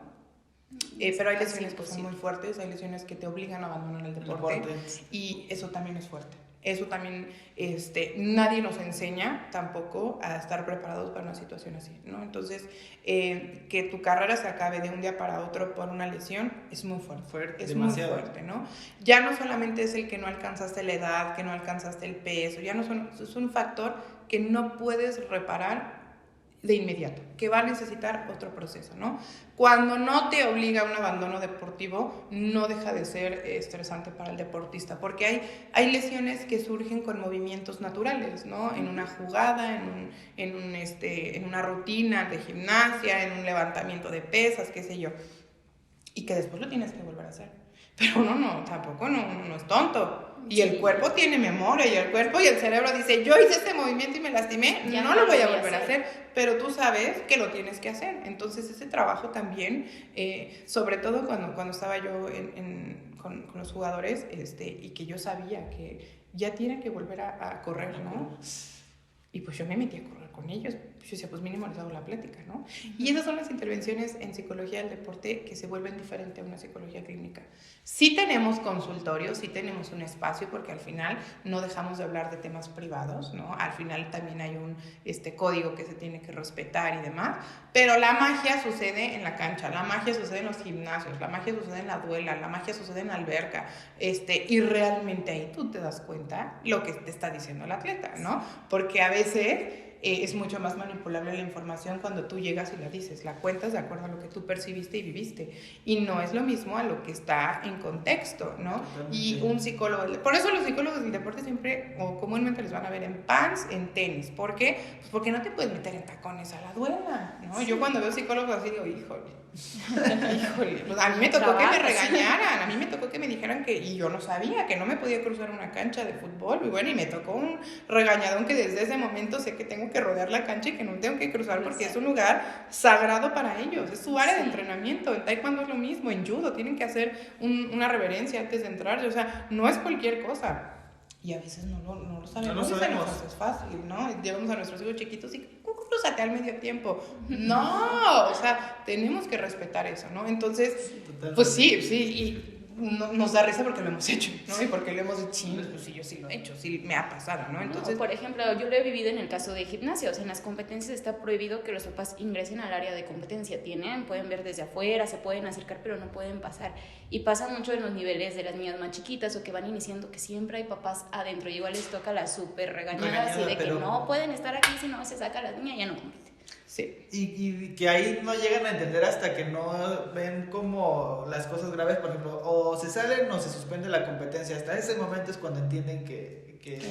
Pero hay lesiones que son muy fuertes, hay lesiones que te obligan a abandonar el deporte. Y eso también es fuerte. Eso también, nadie nos enseña tampoco a estar preparados para una situación así, ¿no? Entonces, que tu carrera se acabe de un día para otro por una lesión es muy fuerte. Es demasiado. Muy fuerte, ¿no? Ya no solamente es el que no alcanzaste la edad, que no alcanzaste el peso, es un factor que no puedes reparar de inmediato, que va a necesitar otro proceso, ¿no? Cuando no te obliga a un abandono deportivo, no deja de ser estresante para el deportista, porque hay lesiones que surgen con movimientos naturales, ¿no? En una jugada, en una rutina de gimnasia, en un levantamiento de pesas, qué sé yo, y que después lo tienes que volver a hacer. Pero tampoco no es tonto. Y el cuerpo tiene memoria, y el cuerpo y el cerebro dice, yo hice este movimiento y me lastimé, ya no lo voy a volver a hacer, pero tú sabes que lo tienes que hacer. Entonces ese trabajo también, sobre todo cuando estaba yo con los jugadores, y que yo sabía que ya tienen que volver a correr, ¿no? Y pues yo me metí a correr con ellos. Yo decía, pues mínimo les hago la plática, ¿no? Y esas son las intervenciones en psicología del deporte que se vuelven diferentes a una psicología clínica. Sí tenemos consultorios, sí tenemos un espacio, porque al final no dejamos de hablar de temas privados, ¿no? Al final también hay un código que se tiene que respetar y demás, pero la magia sucede en la cancha, la magia sucede en los gimnasios, la magia sucede en la duela, la magia sucede en la alberca, y realmente ahí tú te das cuenta lo que te está diciendo el atleta, ¿no? Porque a veces es mucho más manipulable la información cuando tú llegas y la dices, la cuentas de acuerdo a lo que tú percibiste y viviste, y no es lo mismo a lo que está en contexto, ¿no? Totalmente. Y un psicólogo, por eso los psicólogos del deporte siempre o comúnmente les van a ver en pants, en tenis. ¿Por qué? Pues porque no te puedes meter en tacones a la duela, ¿no? Sí. Yo cuando veo psicólogos así digo, híjole, pues a mí me tocó que me regañaran, a mí me tocó que me dijeran y yo no sabía, que no me podía cruzar una cancha de fútbol, y bueno, y me tocó un regañadón que desde ese momento sé que tengo que rodear la cancha y que no tengo que cruzar porque es un lugar sagrado para ellos, es su área de entrenamiento. En taekwondo es lo mismo, en judo tienen que hacer una reverencia antes de entrar, o sea, no es cualquier cosa. Y a veces no lo sabemos, es fácil, ¿no? Llevamos a nuestros hijos chiquitos y crúzate al medio tiempo. No, o sea, tenemos que respetar eso, ¿no? Entonces, pues sí, y nos da risa porque lo hemos hecho, ¿no? Y porque lo hemos dicho, pues sí, yo sí lo he hecho, sí me ha pasado, ¿no? Entonces, por ejemplo, yo lo he vivido en el caso de gimnasia, o sea, en las competencias está prohibido que los papás ingresen al área de competencia, pueden ver desde afuera, se pueden acercar, pero no pueden pasar, y pasa mucho en los niveles de las niñas más chiquitas o que van iniciando, que siempre hay papás adentro, y igual les toca la súper regañada, así de que no pueden estar aquí, si no se saca a las niñas, ya no compiten. Sí. Y que ahí no llegan a entender hasta que no ven como las cosas graves, por ejemplo, o se salen o se suspende la competencia. Hasta ese momento es cuando entienden que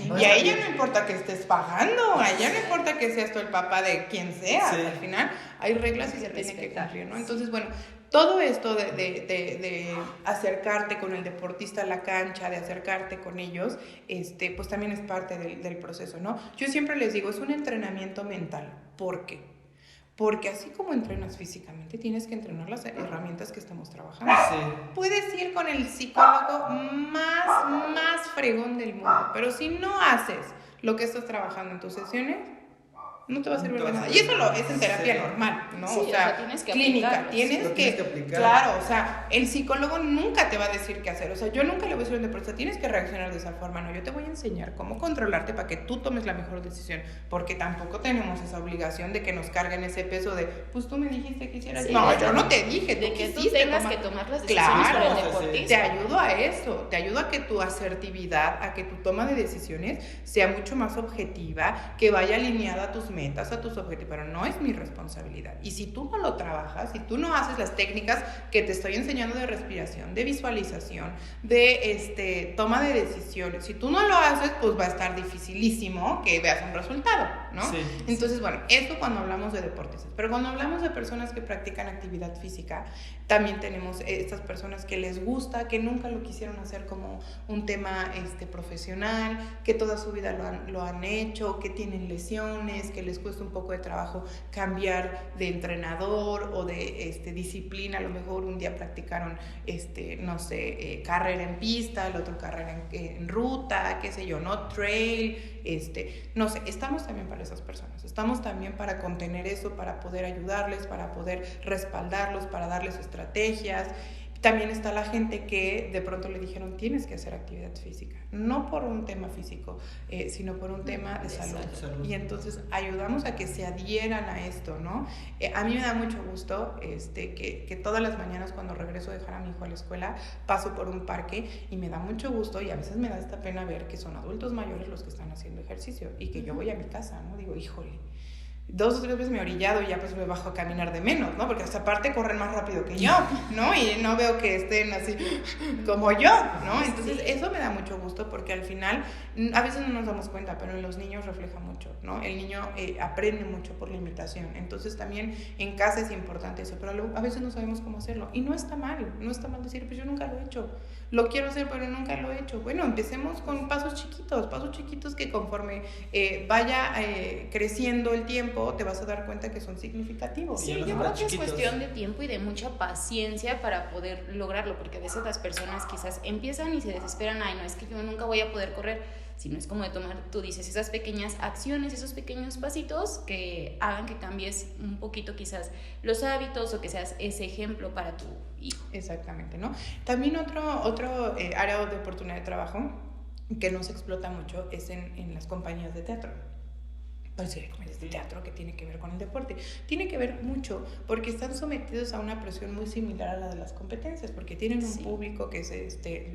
no. Y a ella no importa que estés pagando, a ella no importa que seas tú el papá de quien sea, sí. Al final hay reglas y se tiene que cumplir, ¿no? Entonces, bueno, todo esto de acercarte con el deportista a la cancha, de acercarte con ellos, pues también es parte del proceso, ¿no? Yo siempre les digo, es un entrenamiento mental. ¿Por qué? Porque así como entrenas físicamente, tienes que entrenar las herramientas que estamos trabajando. Sí. Puedes ir con el psicólogo más fregón del mundo, pero si no haces lo que estás trabajando en tus sesiones, No te va a servir de nada. Y eso es en terapia normal, ¿no? Sí, o sea tienes que clínica. Tienes que aplicar. Claro, o sea, el psicólogo nunca te va a decir qué hacer. O sea, yo nunca le voy a decir a un deportista, tienes que reaccionar de esa forma. No, yo te voy a enseñar cómo controlarte para que tú tomes la mejor decisión. Porque tampoco tenemos esa obligación de que nos carguen ese peso de, pues tú me dijiste que hicieras. Sí, no, yo no te dije. De tú que tú quisiste tengas que tomar las decisiones por el deportista. Te ayudo a eso. Te ayudo a que tu asertividad, a que tu toma de decisiones sea mucho más objetiva, que vaya alineada a tus metas, a tus objetivos. Pero no es mi responsabilidad. Y si tú no lo trabajas, si tú no haces las técnicas que te estoy enseñando de respiración, de visualización, de toma de decisiones, si tú no lo haces, pues va a estar dificilísimo que veas un resultado, ¿no? Sí. Entonces, bueno, esto cuando hablamos de deportes. Pero cuando hablamos de personas que practican actividad física, también tenemos estas personas que les gusta, que nunca lo quisieron hacer como un tema profesional, que toda su vida lo han hecho, que tienen lesiones, que les cuesta un poco de trabajo cambiar de entrenador o de disciplina. A lo mejor un día practicaron no sé, carrera en pista, el otro carrera en ruta, qué sé yo, ¿no? Trail, no sé, estamos también para esas personas, estamos también para contener eso, para poder ayudarles, para poder respaldarlos, para darles estrategias. También está la gente que de pronto le dijeron tienes que hacer actividad física, no por un tema físico, sino por un tema de salud. Y entonces ayudamos a que se adhieran a esto, ¿no? A mí me da mucho gusto que todas las mañanas cuando regreso a dejar a mi hijo a la escuela paso por un parque y me da mucho gusto y a veces me da esta pena ver que son adultos mayores los que están haciendo ejercicio y que yo voy a mi casa, ¿no? Digo, híjole, 2 o 3 veces me he orillado y ya pues me bajo a caminar de menos, ¿no? Porque hasta aparte corren más rápido que yo, ¿no? Y no veo que estén así como yo, ¿no? Entonces eso me da mucho gusto porque al final a veces no nos damos cuenta, pero en los niños refleja mucho, ¿no? El niño aprende mucho por la imitación. Entonces también en casa es importante eso, pero a veces no sabemos cómo hacerlo. Y no está mal decir, pues yo nunca lo he hecho. Lo quiero hacer, pero nunca lo he hecho. Bueno, empecemos con pasos chiquitos que conforme vaya creciendo el tiempo, te vas a dar cuenta que son significativos. Sí, yo creo que es cuestión de tiempo y de mucha paciencia para poder lograrlo, porque a veces las personas quizás empiezan y se desesperan, ay, no, es que yo nunca voy a poder correr, sino es como de tomar, tú dices, esas pequeñas acciones, esos pequeños pasitos que hagan que cambies un poquito quizás los hábitos o que seas ese ejemplo para tu hijo. Exactamente, ¿no? También otro área de oportunidad de trabajo que no se explota mucho es en las compañías de teatro. Pues sí, comedias de teatro que tiene que ver con el deporte. Tiene que ver mucho porque están sometidos a una presión muy similar a la de las competencias, porque tienen un público que es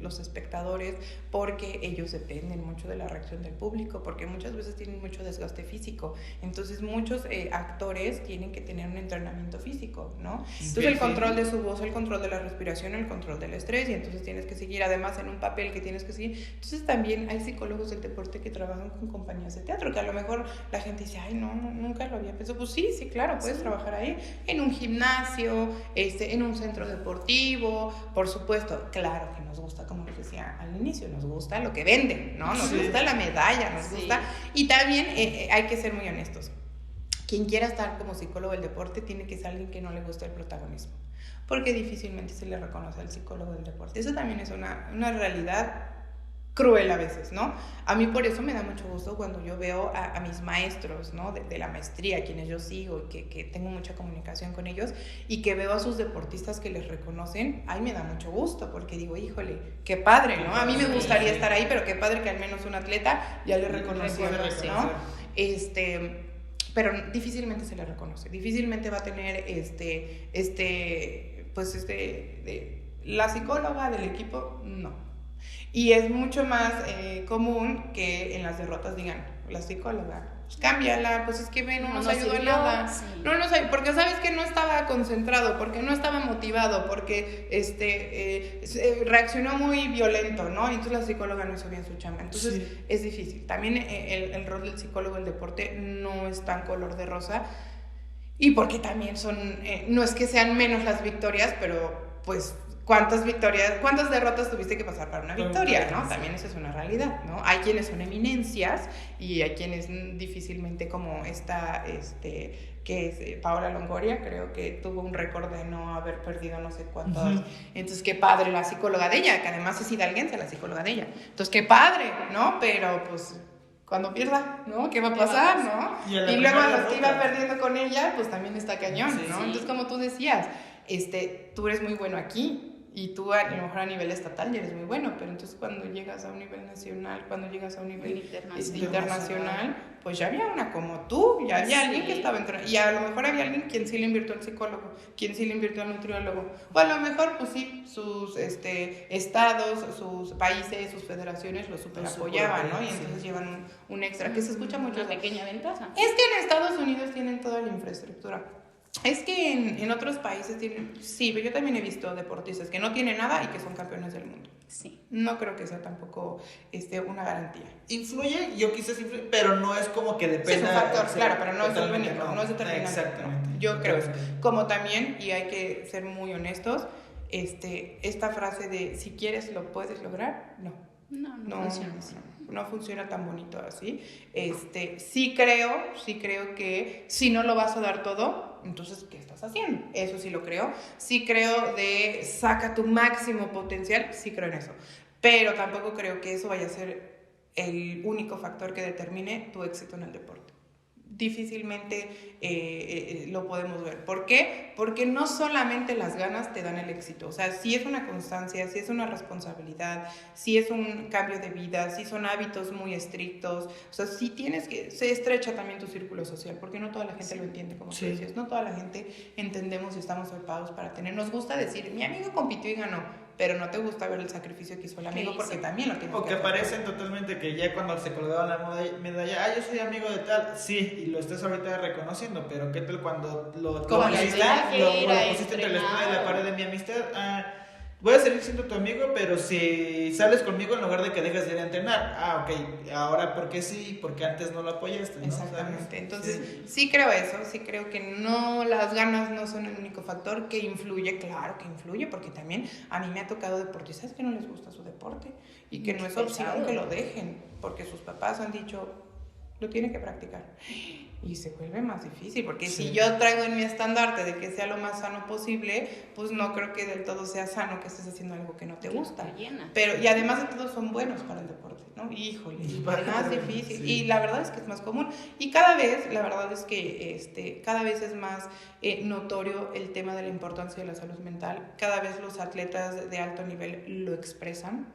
los espectadores, porque ellos dependen mucho de la reacción del público, porque muchas veces tienen mucho desgaste físico. Entonces muchos actores tienen que tener un entrenamiento físico, ¿no? Entonces el control de su voz, el control de la respiración, el control del estrés, y entonces tienes que seguir además en un papel que tienes que seguir. Entonces también hay psicólogos del deporte que trabajan con compañías de teatro, que a lo mejor la gente dice, ay, no, nunca lo había pensado. Pues sí, claro, puedes trabajar ahí, en un gimnasio, en un centro deportivo, por supuesto. Claro que nos gusta, como les decía al inicio, nos gusta lo que venden, ¿no? Nos gusta la medalla, nos gusta. Y también hay que ser muy honestos. Quien quiera estar como psicólogo del deporte tiene que ser alguien que no le guste el protagonismo, porque difícilmente se le reconoce al psicólogo del deporte. Eso también es una realidad cruel a veces, ¿no? A mí por eso me da mucho gusto cuando yo veo a mis maestros, ¿no? De la maestría, quienes yo sigo y que tengo mucha comunicación con ellos, y que veo a sus deportistas que les reconocen. Ay, me da mucho gusto porque digo, híjole, qué padre, ¿no? A mí me gustaría estar ahí, pero qué padre que al menos un atleta ya le reconoció, ¿no? Pero difícilmente se le reconoce, difícilmente va a tener la psicóloga del equipo, no. Y es mucho más común que en las derrotas digan, la psicóloga, pues cámbiala, pues es que no nos ayudó en nada. Sí. No nos ayudó, porque sabes que no estaba concentrado, porque no estaba motivado, porque reaccionó muy violento, ¿no? Y entonces la psicóloga no hizo bien su chamba. Entonces es difícil. También el rol del psicólogo del deporte no es tan color de rosa. Y porque también no es que sean menos las victorias, pero pues ¿cuántas derrotas tuviste que pasar para una victoria, ¿no? También eso es una realidad, ¿no? Hay quienes son eminencias y hay quienes difícilmente, como esta, que es Paola Longoria, creo que tuvo un récord de no haber perdido no sé cuántos. Entonces, qué padre la psicóloga de ella, que además es hidalguense la psicóloga de ella. Entonces, qué padre, ¿no? Pero, pues, cuando pierda, ¿no? ¿Qué va a pasar, no? Y luego a los que iba perdiendo con ella, pues también está cañón, ¿no? Sí. Entonces, como tú decías, tú eres muy bueno aquí, y tú a lo mejor a nivel estatal ya eres muy bueno, pero entonces cuando llegas a un nivel nacional, cuando llegas a un nivel internacional, pues ya había una como tú, ya había alguien que estaba entrando, y a lo mejor había alguien quien sí le invirtió al psicólogo, quien sí le invirtió al nutriólogo, o a lo mejor pues sí, sus estados, sus países, sus federaciones lo super apoyaban, ¿no? Y entonces llevan un extra, que se escucha mucho. Una pequeña ventaja. Es que en Estados Unidos tienen toda la infraestructura. Es que en otros países tienen, sí, pero yo también he visto deportistas que no tienen nada y que son campeones del mundo. Sí. No creo que sea tampoco una garantía. Influye, yo quizás influye, pero no es como que dependa. Sí, es un factor, claro, pero no es el único, no es determinante. Exactamente. No. Yo creo eso. Como también, y hay que ser muy honestos, esta frase de si quieres lo puedes lograr, no funciona así. No funciona tan bonito así. Sí creo que si no lo vas a dar todo, entonces, ¿qué estás haciendo? Eso sí lo creo. Sí creo de saca tu máximo potencial, sí creo en eso. Pero tampoco creo que eso vaya a ser el único factor que determine tu éxito en el deporte. Difícilmente lo podemos ver. ¿Por qué? Porque no solamente las ganas te dan el éxito. O sea, si es una constancia, si es una responsabilidad, si es un cambio de vida, si son hábitos muy estrictos. O sea, si tienes que... Se estrecha también tu círculo social, porque no toda la gente lo entiende, como tú decías. No toda la gente entendemos y estamos preparados para tener. Nos gusta decir, mi amigo compitió y ganó, pero no te gusta ver el sacrificio que hizo el amigo porque también lo tienes que hacer. O que parecen totalmente que ya cuando se colgaban la medalla, yo soy amigo de tal, sí, y lo estás ahorita reconociendo, pero ¿qué tal cuando lo pusiste entre la espada y la pared de mi amistad? Voy a seguir siendo tu amigo, pero si sales conmigo en lugar de que dejes de ir a entrenar, ok, ahora ¿por qué sí? Porque antes no lo apoyaste, ¿no? Exactamente, entonces sí creo eso, sí creo que no, las ganas no son el único factor que influye, claro que influye, porque también a mí me ha tocado deportistas que no les gusta su deporte y que no es opción que lo dejen, porque sus papás han dicho, lo tiene que practicar. Y se vuelve más difícil, porque si yo traigo en mi estandarte de que sea lo más sano posible, pues no creo que del todo sea sano que estés haciendo algo que no te gusta. Pero, y además de todo son buenos para el deporte, ¿no? Híjole, es más difícil. Sí. Y la verdad es que es más común. Y cada vez, la verdad es que cada vez es más notorio el tema de la importancia de la salud mental. Cada vez los atletas de alto nivel lo expresan.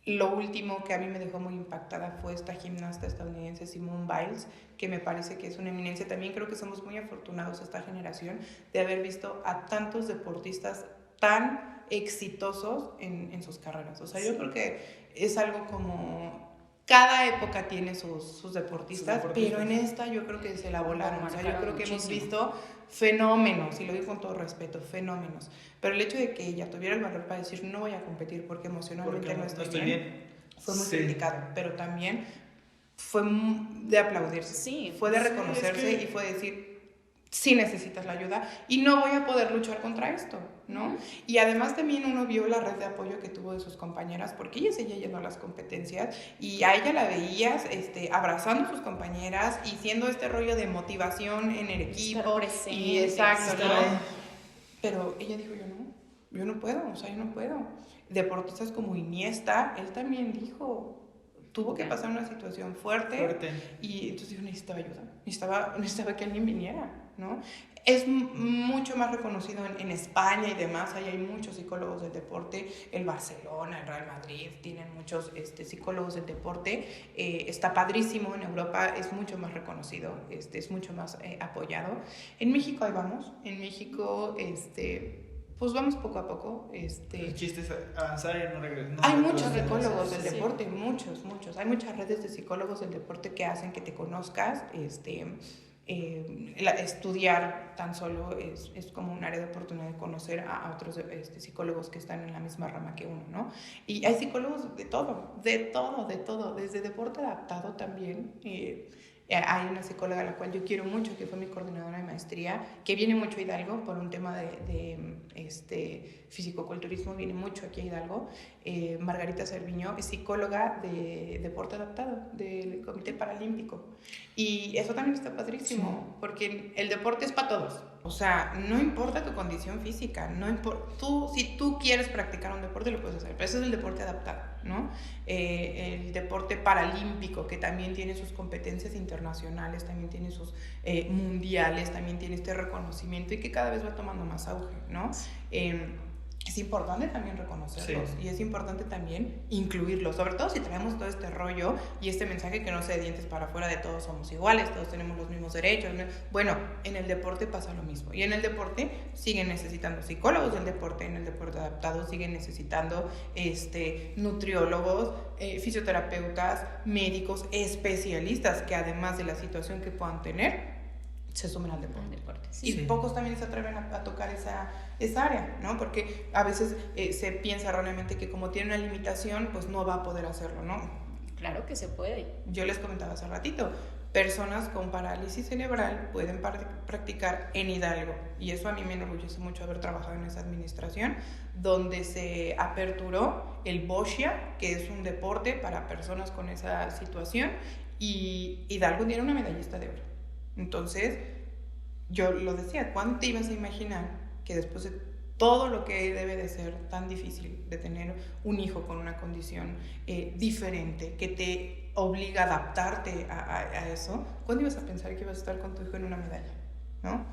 Lo último que a mí me dejó muy impactada fue esta gimnasta estadounidense Simone Biles, que me parece que es una eminencia. También creo que somos muy afortunados esta generación de haber visto a tantos deportistas tan exitosos en sus carreras. O sea, yo creo que es algo como... Cada época tiene sus deportistas, pero en esta yo creo que se la volaron. O sea, yo creo que hemos visto fenómenos, y lo digo con todo respeto, fenómenos. Pero el hecho de que ella tuviera el valor para decir no voy a competir porque emocionalmente no estoy bien, fue muy criticado, pero también fue de aplaudirse, fue de reconocerse y fue decir sí necesitas la ayuda y no voy a poder luchar contra esto, ¿no? Y además también uno vio la red de apoyo que tuvo de sus compañeras, porque ella seguía yendo a las competencias y a ella la veías abrazando a sus compañeras y siendo este rollo de motivación en el equipo. Y exacto, ¿no? Pero ella dijo, yo no puedo, o sea, yo no puedo. Deportistas como Iniesta, él también dijo... Tuvo que pasar una situación fuerte. Y entonces yo necesitaba ayuda, necesitaba que alguien viniera, ¿no? Es mucho más reconocido en España y demás, ahí hay muchos psicólogos del deporte, el Barcelona, el Real Madrid, tienen muchos psicólogos del deporte, está padrísimo, en Europa es mucho más reconocido, es mucho más apoyado. En México ahí vamos, en México pues vamos poco a poco. El chiste es avanzar y no regresar. Hay muchos psicólogos del deporte, muchos. Hay muchas redes de psicólogos del deporte que hacen que te conozcas. Estudiar tan solo es como un área de oportunidad de conocer a otros psicólogos que están en la misma rama que uno, ¿no? Y hay psicólogos de todo, desde deporte adaptado también. Hay una psicóloga a la cual yo quiero mucho, que fue mi coordinadora de maestría, que viene mucho a Hidalgo por un tema de fisicoculturismo, viene mucho aquí a Hidalgo. Margarita Cerviño es psicóloga de deporte adaptado del Comité Paralímpico. Y eso también está padrísimo, porque el deporte es para todos. O sea, no importa tu condición física, si tú quieres practicar un deporte, lo puedes hacer. Pero ese es el deporte adaptado, ¿no? El deporte paralímpico, que también tiene sus competencias internacionales, también tiene sus mundiales, también tiene este reconocimiento y que cada vez va tomando más auge, ¿no? Es importante también reconocerlos, sí. Y es importante también incluirlos, sobre todo si traemos todo este rollo y este mensaje que no sea de dientes para afuera de todos somos iguales, todos tenemos los mismos derechos. Bueno, en el deporte pasa lo mismo, y en el deporte siguen necesitando psicólogos del deporte, en el deporte adaptado siguen necesitando nutriólogos, fisioterapeutas, médicos, especialistas que además de la situación que puedan tener, se sumen al deporte. Sí. Y pocos también se atreven a tocar esa área, ¿no? Porque a veces se piensa erróneamente que como tiene una limitación, pues no va a poder hacerlo, ¿no? Claro que se puede. Yo les comentaba hace ratito, personas con parálisis cerebral pueden practicar en Hidalgo, y eso a mí me enorgullece mucho haber trabajado en esa administración, donde se aperturó el Boschia, que es un deporte para personas con esa situación, y Hidalgo tiene una medallista de oro. Entonces, yo lo decía, ¿cuándo te ibas a imaginar que después de todo lo que debe de ser tan difícil de tener un hijo con una condición diferente, que te obliga a adaptarte a eso, ¿cuándo ibas a pensar que ibas a estar con tu hijo en una medalla? ¿No?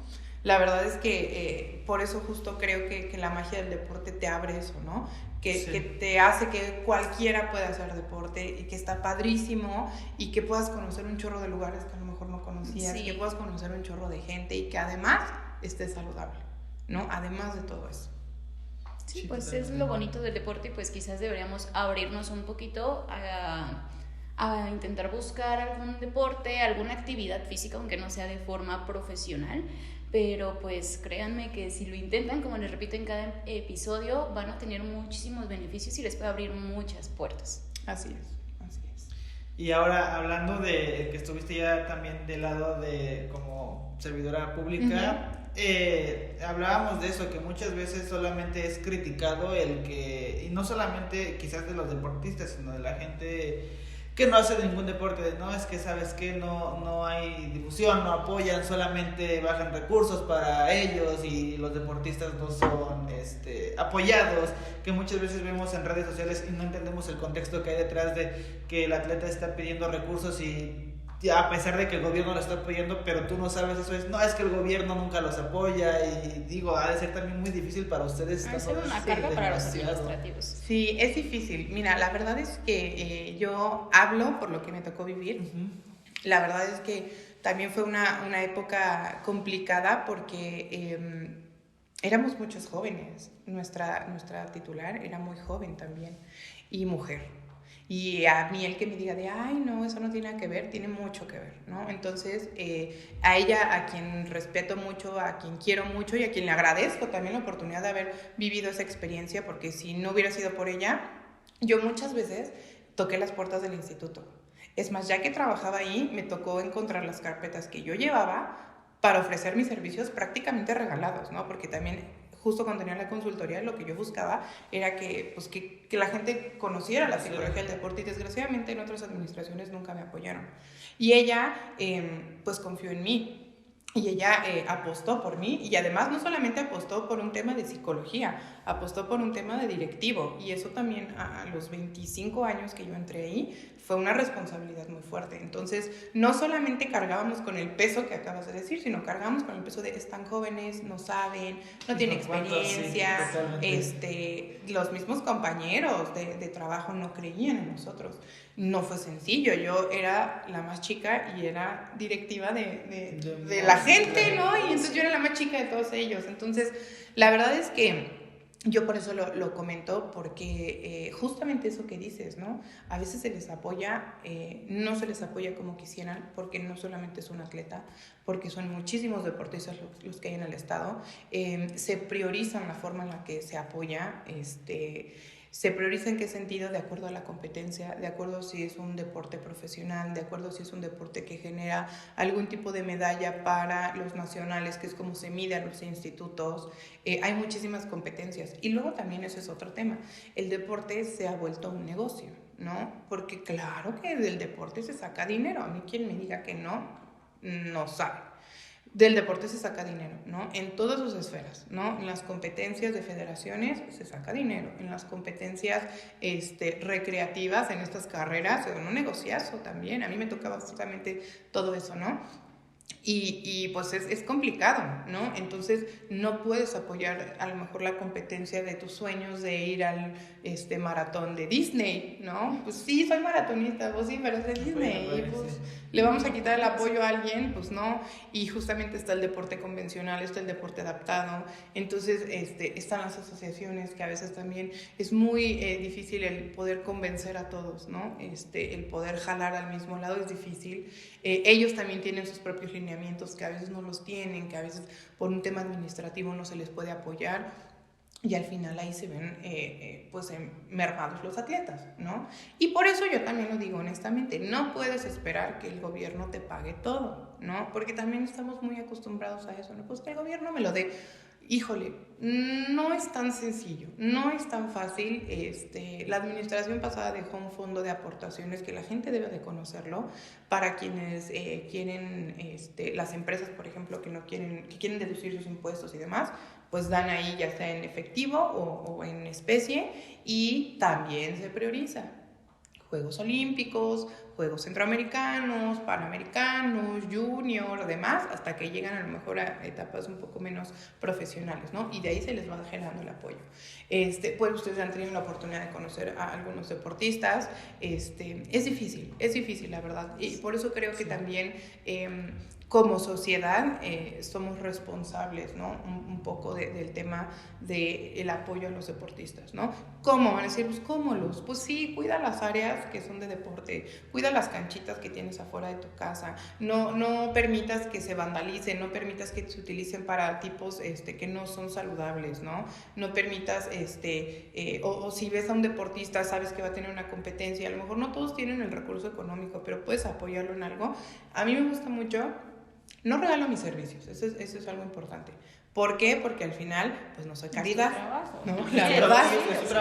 La verdad es que por eso justo creo que la magia del deporte te abre eso, ¿no? Que te hace que cualquiera pueda hacer deporte y que está padrísimo y que puedas conocer un chorro de lugares que a lo mejor no conocías, que puedas conocer un chorro de gente y que además estés saludable, ¿no? Además de todo eso. Sí, pues es lo bonito del deporte y pues quizás deberíamos abrirnos un poquito a intentar buscar algún deporte, alguna actividad física, aunque no sea de forma profesional. Pero pues créanme que si lo intentan, como les repito en cada episodio, van a tener muchísimos beneficios y les puede abrir muchas puertas. Así es. Y ahora, hablando de que estuviste ya también del lado de como servidora pública, hablábamos de eso, que muchas veces solamente es criticado y no solamente quizás de los deportistas, sino de la gente que no hace ningún deporte, no, es que sabes que no hay difusión, no apoyan, solamente bajan recursos para ellos y los deportistas no son apoyados, que muchas veces vemos en redes sociales y no entendemos el contexto que hay detrás de que el atleta está pidiendo recursos y a pesar de que el gobierno lo está apoyando, pero tú no sabes eso, es que el gobierno nunca los apoya y digo, ha de ser también muy difícil para ustedes. Ha de ser una carga para los administrativos. Sí, es difícil. Mira, la verdad es que yo hablo por lo que me tocó vivir. La verdad es que también fue una época complicada porque éramos muchos jóvenes. Nuestra titular era muy joven también y mujer. Y a mí el que me diga ay, no, eso no tiene nada que ver, tiene mucho que ver, ¿no? Entonces, a ella, a quien respeto mucho, a quien quiero mucho y a quien le agradezco también la oportunidad de haber vivido esa experiencia, porque si no hubiera sido por ella, yo muchas veces toqué las puertas del instituto. Es más, ya que trabajaba ahí, me tocó encontrar las carpetas que yo llevaba para ofrecer mis servicios prácticamente regalados, ¿no? Porque también justo cuando tenía la consultoría, lo que yo buscaba era que la gente conociera la psicología del deporte, y desgraciadamente en otras administraciones nunca me apoyaron. Y ella, pues confió en mí. Y ella apostó por mí, y además no solamente apostó por un tema de psicología, apostó por un tema de directivo, y eso también a los 25 años que yo entré ahí fue una responsabilidad muy fuerte. Entonces no solamente cargábamos con el peso que acabas de decir, sino cargábamos con el peso de están jóvenes, no saben, no tienen experiencia, los mismos compañeros de trabajo no creían en nosotros. No fue sencillo, yo era la más chica y era directiva de la gente, ¿no? Y entonces yo era la más chica de todos ellos. Entonces, la verdad es que yo por eso lo comento, porque justamente eso que dices, ¿no? A veces se les apoya, no se les apoya como quisieran, porque no solamente es un atleta, porque son muchísimos deportistas los que hay en el estado. Se priorizan la forma en la que se apoya, se prioriza en qué sentido, de acuerdo a la competencia, de acuerdo si es un deporte profesional, de acuerdo si es un deporte que genera algún tipo de medalla para los nacionales, que es como se mide a los institutos. Hay muchísimas competencias. Y luego también ese es otro tema. El deporte se ha vuelto un negocio, ¿no? Porque claro que del deporte se saca dinero. A mí quien me diga que no, no sabe. del deporte se saca dinero, ¿no? En todas sus esferas, ¿no? En las competencias de federaciones se saca dinero, en las competencias recreativas, en estas carreras, en un negociazo también. A mí me tocaba justamente todo eso, ¿no? Y pues es complicado, ¿no? Entonces no puedes apoyar a lo mejor la competencia de tus sueños de ir al maratón de Disney, ¿no? Pues sí, soy maratonista, pues sí, pero es de Disney, y pues le vamos a quitar el apoyo a alguien, pues no. Y justamente está el deporte convencional, está el deporte adaptado, entonces están las asociaciones, que a veces también es muy difícil el poder convencer a todos, ¿no? El poder jalar al mismo lado es difícil. Ellos también tienen sus propios lineamientos que a veces no los tienen, que a veces por un tema administrativo no se les puede apoyar, y al final ahí se ven mermados los atletas, ¿no? Y por eso yo también lo digo honestamente, no puedes esperar que el gobierno te pague todo, ¿no? Porque también estamos muy acostumbrados a eso, ¿no? Pues que el gobierno me lo dé. Híjole, no es tan sencillo, no es tan fácil. La administración pasada dejó un fondo de aportaciones que la gente debe de conocerlo, para quienes quieren, las empresas, por ejemplo, que quieren deducir sus impuestos y demás, pues dan ahí ya sea en efectivo o en especie, y también se prioriza Juegos Olímpicos, Juegos Centroamericanos, Panamericanos, Junior, demás, hasta que llegan a lo mejor a etapas un poco menos profesionales, ¿no? Y de ahí se les va generando el apoyo. Pues ustedes han tenido la oportunidad de conocer a algunos deportistas. Es difícil, la verdad. Y por eso creo que también como sociedad somos responsables, ¿no? Un poco del tema del apoyo a los deportistas, ¿no? ¿Cómo? Van a decir, pues, ¿cómo los? Pues sí, cuida las áreas que son de deporte, cuida las canchitas que tienes afuera de tu casa, no permitas que se vandalicen, no permitas que se utilicen para tipos que no son saludables, ¿no? No permitas, o si ves a un deportista, sabes que va a tener una competencia, a lo mejor no todos tienen el recurso económico, pero puedes apoyarlo en algo. A mí me gusta mucho, no regalo mis servicios, eso es algo importante. ¿Por qué? Porque al final, pues no soy caridad, ¿no? La verdad,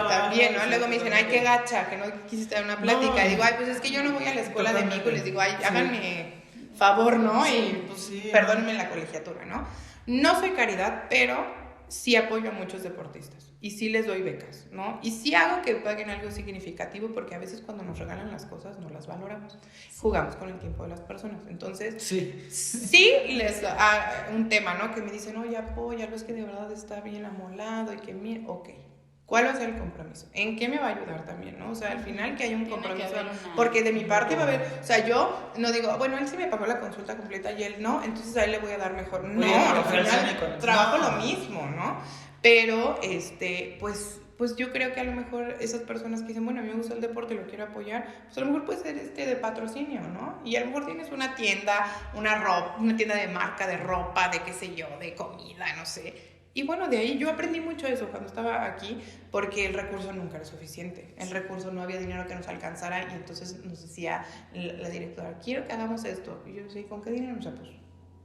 también, ¿no? Luego me dicen, ay, qué gacha, que no quisiste dar una plática. No. Y digo, ay, pues es que yo no voy a la escuela de Mico, y les digo, ay, háganme favor, ¿no? Y pues perdónenme la colegiatura, ¿no? No soy caridad, pero sí apoyo a muchos deportistas y sí les doy becas, ¿no? Y sí hago que paguen algo significativo, porque a veces cuando nos regalan las cosas no las valoramos. Jugamos con el tiempo de las personas. Entonces, sí les da un tema, ¿no? Que me dicen, oye, apóyalo, es que de verdad está bien amolado y que mira, ok. ¿Cuál va a ser el compromiso? ¿En qué me va a ayudar también, no? O sea, al final que haya un compromiso, porque de mi parte va a haber, o sea, yo no digo, bueno, él sí me pagó la consulta completa y él no, entonces a él le voy a dar mejor. No, al final trabajo lo mismo, ¿no? Pero, pues yo creo que a lo mejor esas personas que dicen, bueno, a mí me gusta el deporte, lo quiero apoyar, pues a lo mejor puede ser de patrocinio, ¿no? Y a lo mejor tienes una tienda, una tienda de marca, de ropa, de qué sé yo, de comida, no sé. Y bueno, de ahí yo aprendí mucho eso cuando estaba aquí, porque el recurso nunca era suficiente. El recurso, no había dinero que nos alcanzara, y entonces nos decía la directora, quiero que hagamos esto. Y yo decía, ¿con qué dinero? O sea,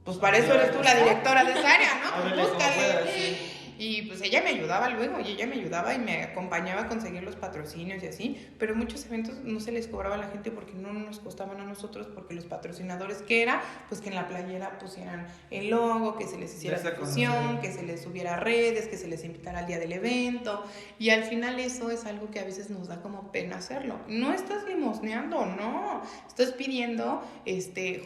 pues para eso eres tú la directora de esa área, ¿no? Pues búscale. Y pues ella me ayudaba luego, y me acompañaba a conseguir los patrocinios y así, pero muchos eventos no se les cobraba a la gente porque no nos costaban a nosotros, porque los patrocinadores, ¿qué era? Pues que en la playera pusieran el logo, que se les hiciera difusión, que se les subiera a redes, que se les invitara al día del evento, y al final eso es algo que a veces nos da como pena hacerlo. No estás limosneando, no, estás pidiendo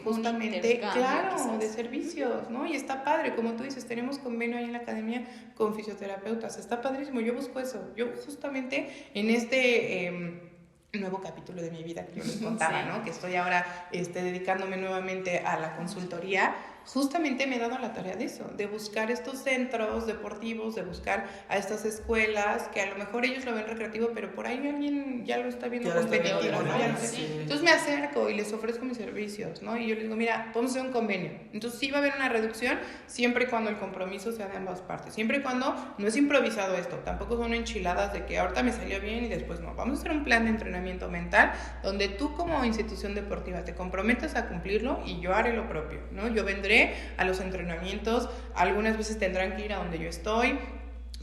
justamente, claro, de servicios, ¿no? Y está padre, como tú dices, tenemos convenio ahí en la academia con fisioterapeutas, está padrísimo, yo busco eso, yo justamente en nuevo capítulo de mi vida que yo les contaba, ¿no? Que estoy ahora dedicándome nuevamente a la consultoría, justamente me he dado la tarea de eso, de buscar estos centros deportivos, de buscar a estas escuelas, que a lo mejor ellos lo ven recreativo, pero por ahí alguien ya lo está viendo competitivo, ¿no? Ya no sé. Sí. Entonces me acerco y les ofrezco mis servicios, ¿no? Y yo les digo, mira, vamos a hacer un convenio. Entonces sí va a haber una reducción, siempre y cuando el compromiso sea de ambas partes, siempre y cuando no es improvisado esto, tampoco son enchiladas de que ahorita me salió bien y después no. Vamos a hacer un plan de entrenamiento mental donde tú como institución deportiva te comprometas a cumplirlo y yo haré lo propio, ¿no? Yo vendré a los entrenamientos, algunas veces tendrán que ir a donde yo estoy,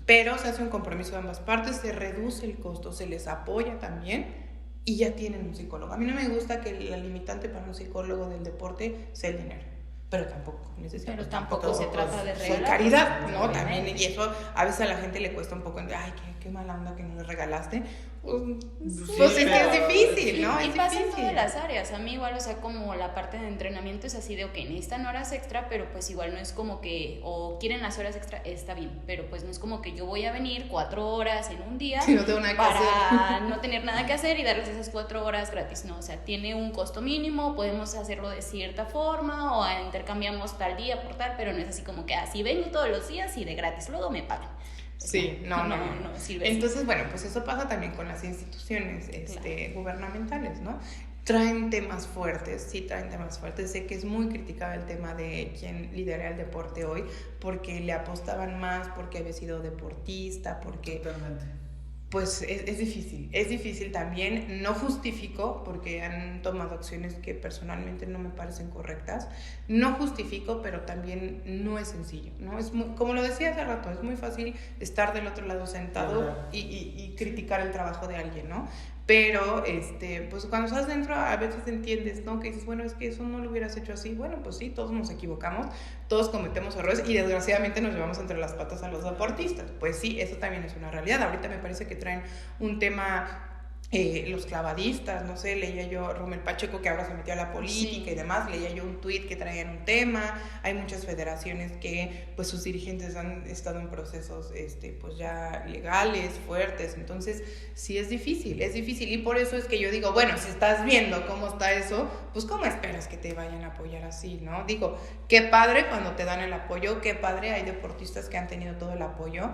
pero se hace un compromiso de ambas partes, se reduce el costo, se les apoya también y ya tienen un psicólogo. A mí no me gusta que la limitante para un psicólogo del deporte sea el dinero. pero tampoco necesitamos. Pero tampoco se trata de Son regalar. caridad, pues, ¿no? obviamente. También, y eso a veces a la gente le cuesta un poco, ay, qué mala onda que no le regalaste. Pues es que es difícil, ¿no? Y Es pasa en difícil. todas las áreas. A mí igual, o sea, como la parte de entrenamiento es así de, ok, necesitan horas extra, pero pues igual no es como que, o quieren las horas extra, está bien, pero pues no es como que yo voy a venir 4 horas en un día Si no tengo nada que para no tener nada que hacer y darles esas 4 horas gratis, no, o sea, tiene un costo mínimo, podemos hacerlo de cierta forma o intercambiamos tal día por tal, pero no es así como que así vengo todos los días y de gratis, luego me pagan. Sí, no sirve así. Entonces, bueno, pues eso pasa también con las instituciones gubernamentales, ¿no? Traen temas fuertes, sí traen temas fuertes. Sé que es muy criticado el tema de quién lidera el deporte hoy, porque le apostaban más, porque había sido deportista, porque... Totalmente. Pues es difícil también, no justifico porque han tomado acciones que personalmente no me parecen correctas, no justifico, pero también no es sencillo, ¿no? Es muy, como lo decía hace rato, es muy fácil estar del otro lado sentado y criticar el trabajo de alguien, ¿no? Pero, pues cuando estás dentro a veces entiendes, ¿no? Que dices, bueno, es que eso no lo hubieras hecho así. Bueno, pues sí, todos nos equivocamos, todos cometemos errores y desgraciadamente nos llevamos entre las patas a los deportistas. Pues sí, eso también es una realidad. Ahorita me parece que traen un tema... los clavadistas, no sé, leía yo Rommel Pacheco que ahora se metió a la política y demás, leía yo un tuit que traían un tema, hay muchas federaciones que pues sus dirigentes han estado en procesos pues ya legales, fuertes, entonces sí es difícil y por eso es que yo digo, bueno, si estás viendo cómo está eso, pues cómo esperas que te vayan a apoyar así, ¿no? Digo, qué padre cuando te dan el apoyo, qué padre, hay deportistas que han tenido todo el apoyo,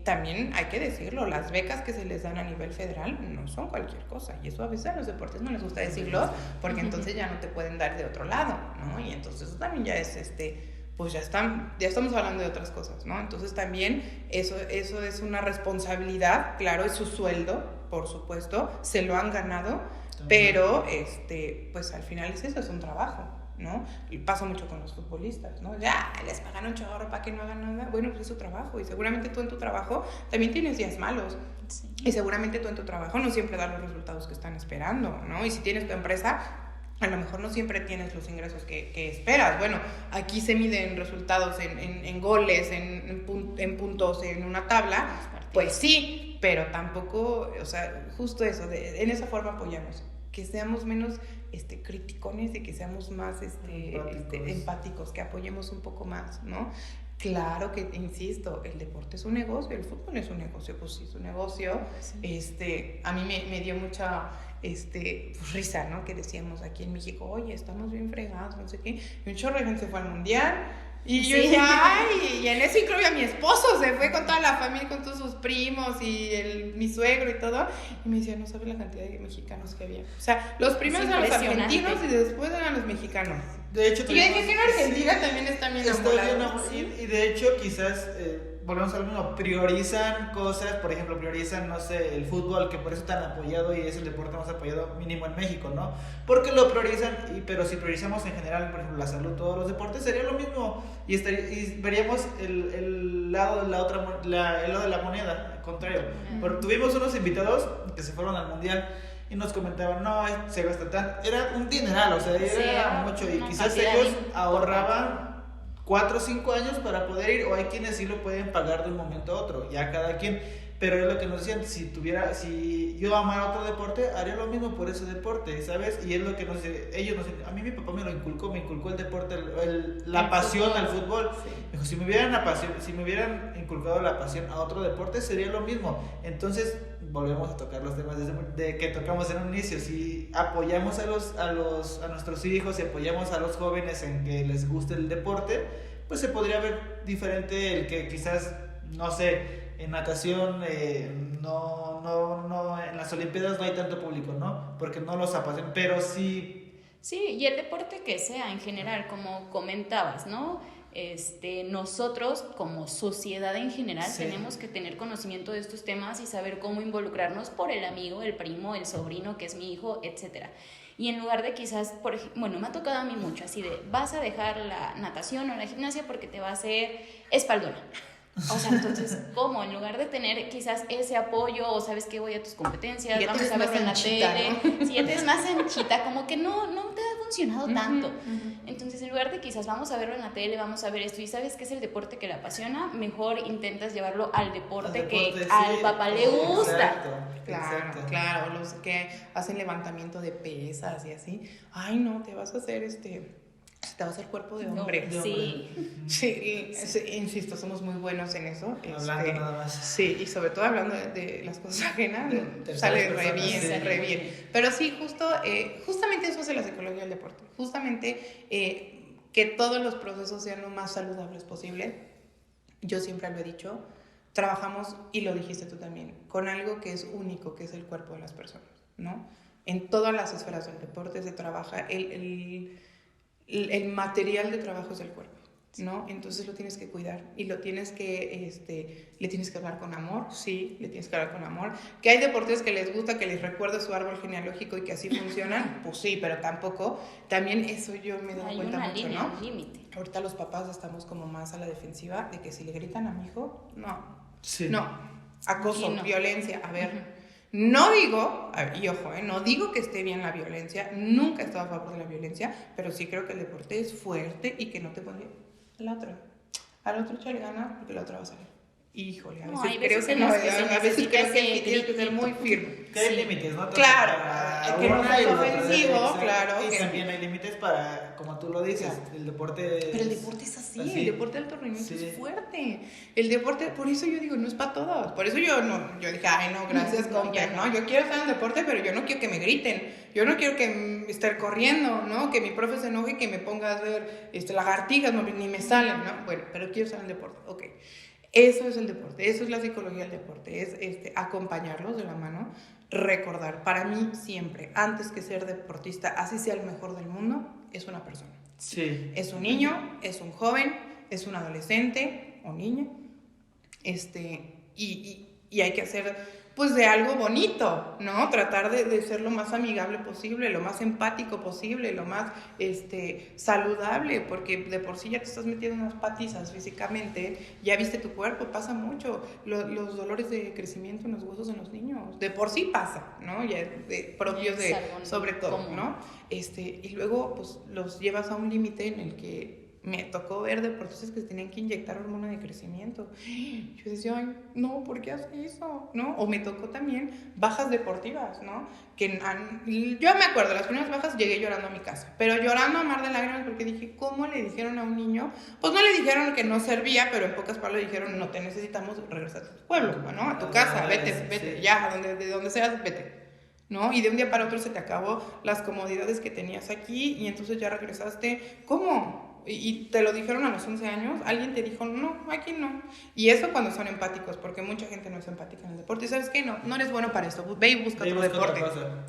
también hay que decirlo, las becas que se les dan a nivel federal no son cualquier cosa, y eso a veces a los deportes no les gusta decirlo, porque entonces ya no te pueden dar de otro lado, ¿no? Y entonces eso también ya es, pues ya estamos hablando de otras cosas, ¿no? Entonces también eso es una responsabilidad, claro, es su sueldo, por supuesto, se lo han ganado, pero pues al final es eso, es un trabajo, ¿no? Y pasa mucho con los futbolistas, ¿no? Ya, les pagan un chorro para que no hagan nada. Bueno, pues es su trabajo, y seguramente tú en tu trabajo también tienes días malos. Sí. Y seguramente tú en tu trabajo no siempre das los resultados que están esperando, ¿no? Y si tienes tu empresa, a lo mejor no siempre tienes los ingresos que esperas. Bueno, aquí se miden resultados en goles, en puntos, en una tabla, pues sí, pero tampoco, o sea, justo eso, en esa forma apoyamos, que seamos menos criticones y que seamos más empáticos, que apoyemos un poco más, ¿no? Claro que, insisto, el deporte es un negocio, el fútbol es un negocio, pues sí, es un negocio. Sí. A mí me dio mucha pues, risa, ¿no? Que decíamos aquí en México, oye, estamos bien fregados, no sé qué. Y un chorro de gente se fue al mundial. Y yo decía, ay, y en eso incluye a mi esposo, se fue con toda la familia, con todos sus primos y mi suegro y todo. Y me decía, no sabes la cantidad de mexicanos que había. O sea, los primeros eran los argentinos y después eran los mexicanos. De hecho, y dije que en Argentina también están bien amolados. Y de hecho, quizás, volvemos a lo mismo, priorizan cosas, por ejemplo, priorizan, no sé, el fútbol, que por eso tan apoyado y es el deporte más apoyado mínimo en México, ¿no? Porque lo priorizan, pero si priorizamos en general, por ejemplo, la salud, todos los deportes, sería lo mismo y veríamos el lado de el lado de la moneda, al contrario. Porque tuvimos unos invitados que se fueron al mundial y nos comentaban, no, se gasta tanto, era un dineral, o sea, era mucho, y quizás ellos ahorraban 4 o 5 años para poder ir, o hay quienes sí lo pueden pagar de un momento a otro, ya cada quien, pero es lo que nos decían, si yo amara otro deporte, haría lo mismo por ese deporte, ¿sabes? Y es lo que a mí mi papá me inculcó el deporte, la pasión al fútbol. Sí. Me dijo, si me hubieran inculcado la pasión a otro deporte, sería lo mismo. Entonces, volvemos a tocar los temas de que tocamos en un inicio. Si apoyamos a nuestros hijos y apoyamos a los jóvenes en que les guste el deporte, pues se podría ver diferente el que quizás, no sé, en natación no en las olimpiadas no hay tanto público, ¿no? Porque no los apasionan, pero sí. Sí, y el deporte que sea en general, como comentabas, ¿no? Nosotros como sociedad en general tenemos que tener conocimiento de estos temas y saber cómo involucrarnos por el amigo, el primo, el sobrino que es mi hijo, etcétera. Y en lugar de quizás, bueno, me ha tocado a mí mucho así de, vas a dejar la natación o la gimnasia porque te va a hacer espaldona. O sea, entonces, ¿cómo? En lugar de tener quizás ese apoyo, o sabes que voy a tus competencias, vamos a ver en la tele, ¿no? Si ya te es más anchita, como que no te das funcionado tanto. Entonces, en lugar de quizás vamos a verlo en la tele, vamos a ver esto y sabes que es el deporte que le apasiona, mejor intentas llevarlo al deporte que sí, al papá le gusta. Claro, los que hacen levantamiento de pesas y así. Ay, no, te vas a hacer te va a hacer cuerpo de hombre. No, sí. Sí, insisto, somos muy buenos en eso. Hablando nada más. Sí, y sobre todo hablando de las cosas ajenas, sale re bien. Pero sí, justamente eso hace la psicología del deporte. Justamente que todos los procesos sean lo más saludables posible. Yo siempre lo he dicho, trabajamos, y lo dijiste tú también, con algo que es único, que es el cuerpo de las personas, ¿no? En todas las esferas del deporte se trabaja el material de trabajo es el cuerpo, ¿no? Entonces lo tienes que cuidar y lo tienes que, le tienes que hablar con amor, sí, le tienes que hablar con amor. Que hay deportistas que les gusta que les recuerde su árbol genealógico y que así funcionan, pues sí, pero también eso yo me he dado cuenta mucho, ¿no? Un límite. Ahorita los papás estamos como más a la defensiva de que si le gritan a mi hijo, acoso, violencia, a ver... No digo, y ojo, no digo que esté bien la violencia, nunca he estado a favor de la violencia, pero sí creo que el deporte es fuerte y que no te pone al otro échale ganas porque la otra va a salir. Híjole, a veces creo que no, a veces creo que tienes que ser muy firme. Que hay límites, ¿no? Claro, que no es ofensivo, claro. Y también hay límites para, como tú lo dices, el deporte. Pero el deporte es así, el deporte de alto rendimiento es fuerte. El deporte, por eso yo digo, no es para todos. Por eso yo dije, ay, no, gracias, compa, ¿no? Yo quiero estar en el deporte, pero yo no quiero que me griten. Yo no quiero que estar corriendo, ¿no? Que mi profe se enoje y que me ponga a hacer lagartijas, no, ni me salen, ¿no? Bueno, pero quiero estar en el deporte, ok. Eso es el deporte, eso es la psicología del deporte, es acompañarlos de la mano, recordar, para mí siempre, antes que ser deportista, así sea el mejor del mundo, es una persona. Sí. Es un niño, es un joven, es un adolescente o niña, y hay que hacer pues de algo bonito, ¿no? Tratar de ser lo más amigable posible, lo más empático posible, lo más saludable, porque de por sí ya te estás metiendo unas patizas físicamente, ya viste tu cuerpo, pasa mucho, los dolores de crecimiento en los huesos en los niños, de por sí pasa, ¿no? Ya propios de, sobre todo, ¿no? Y luego pues los llevas a un límite en el que me tocó ver deportistas que se tenían que inyectar hormona de crecimiento. Yo decía, ay, no, ¿por qué hace eso? ¿No? O me tocó también bajas deportivas, ¿no? Yo me acuerdo, las primeras bajas llegué llorando a mi casa, pero llorando a mar de lágrimas porque dije, ¿cómo le dijeron a un niño? Pues no le dijeron que no servía, pero en pocas palabras le dijeron, no te necesitamos, regresar a tu pueblo, ¿no? A tu casa, vete, ya, de donde seas, vete. ¿No? Y de un día para otro se te acabó las comodidades que tenías aquí y entonces ya regresaste. ¿Cómo? Y te lo dijeron a los 11 años, alguien te dijo, no, aquí no. Y eso cuando son empáticos, porque mucha gente no es empática en el deporte. ¿Y sabes qué? No eres bueno para esto, ve y busca otro deporte.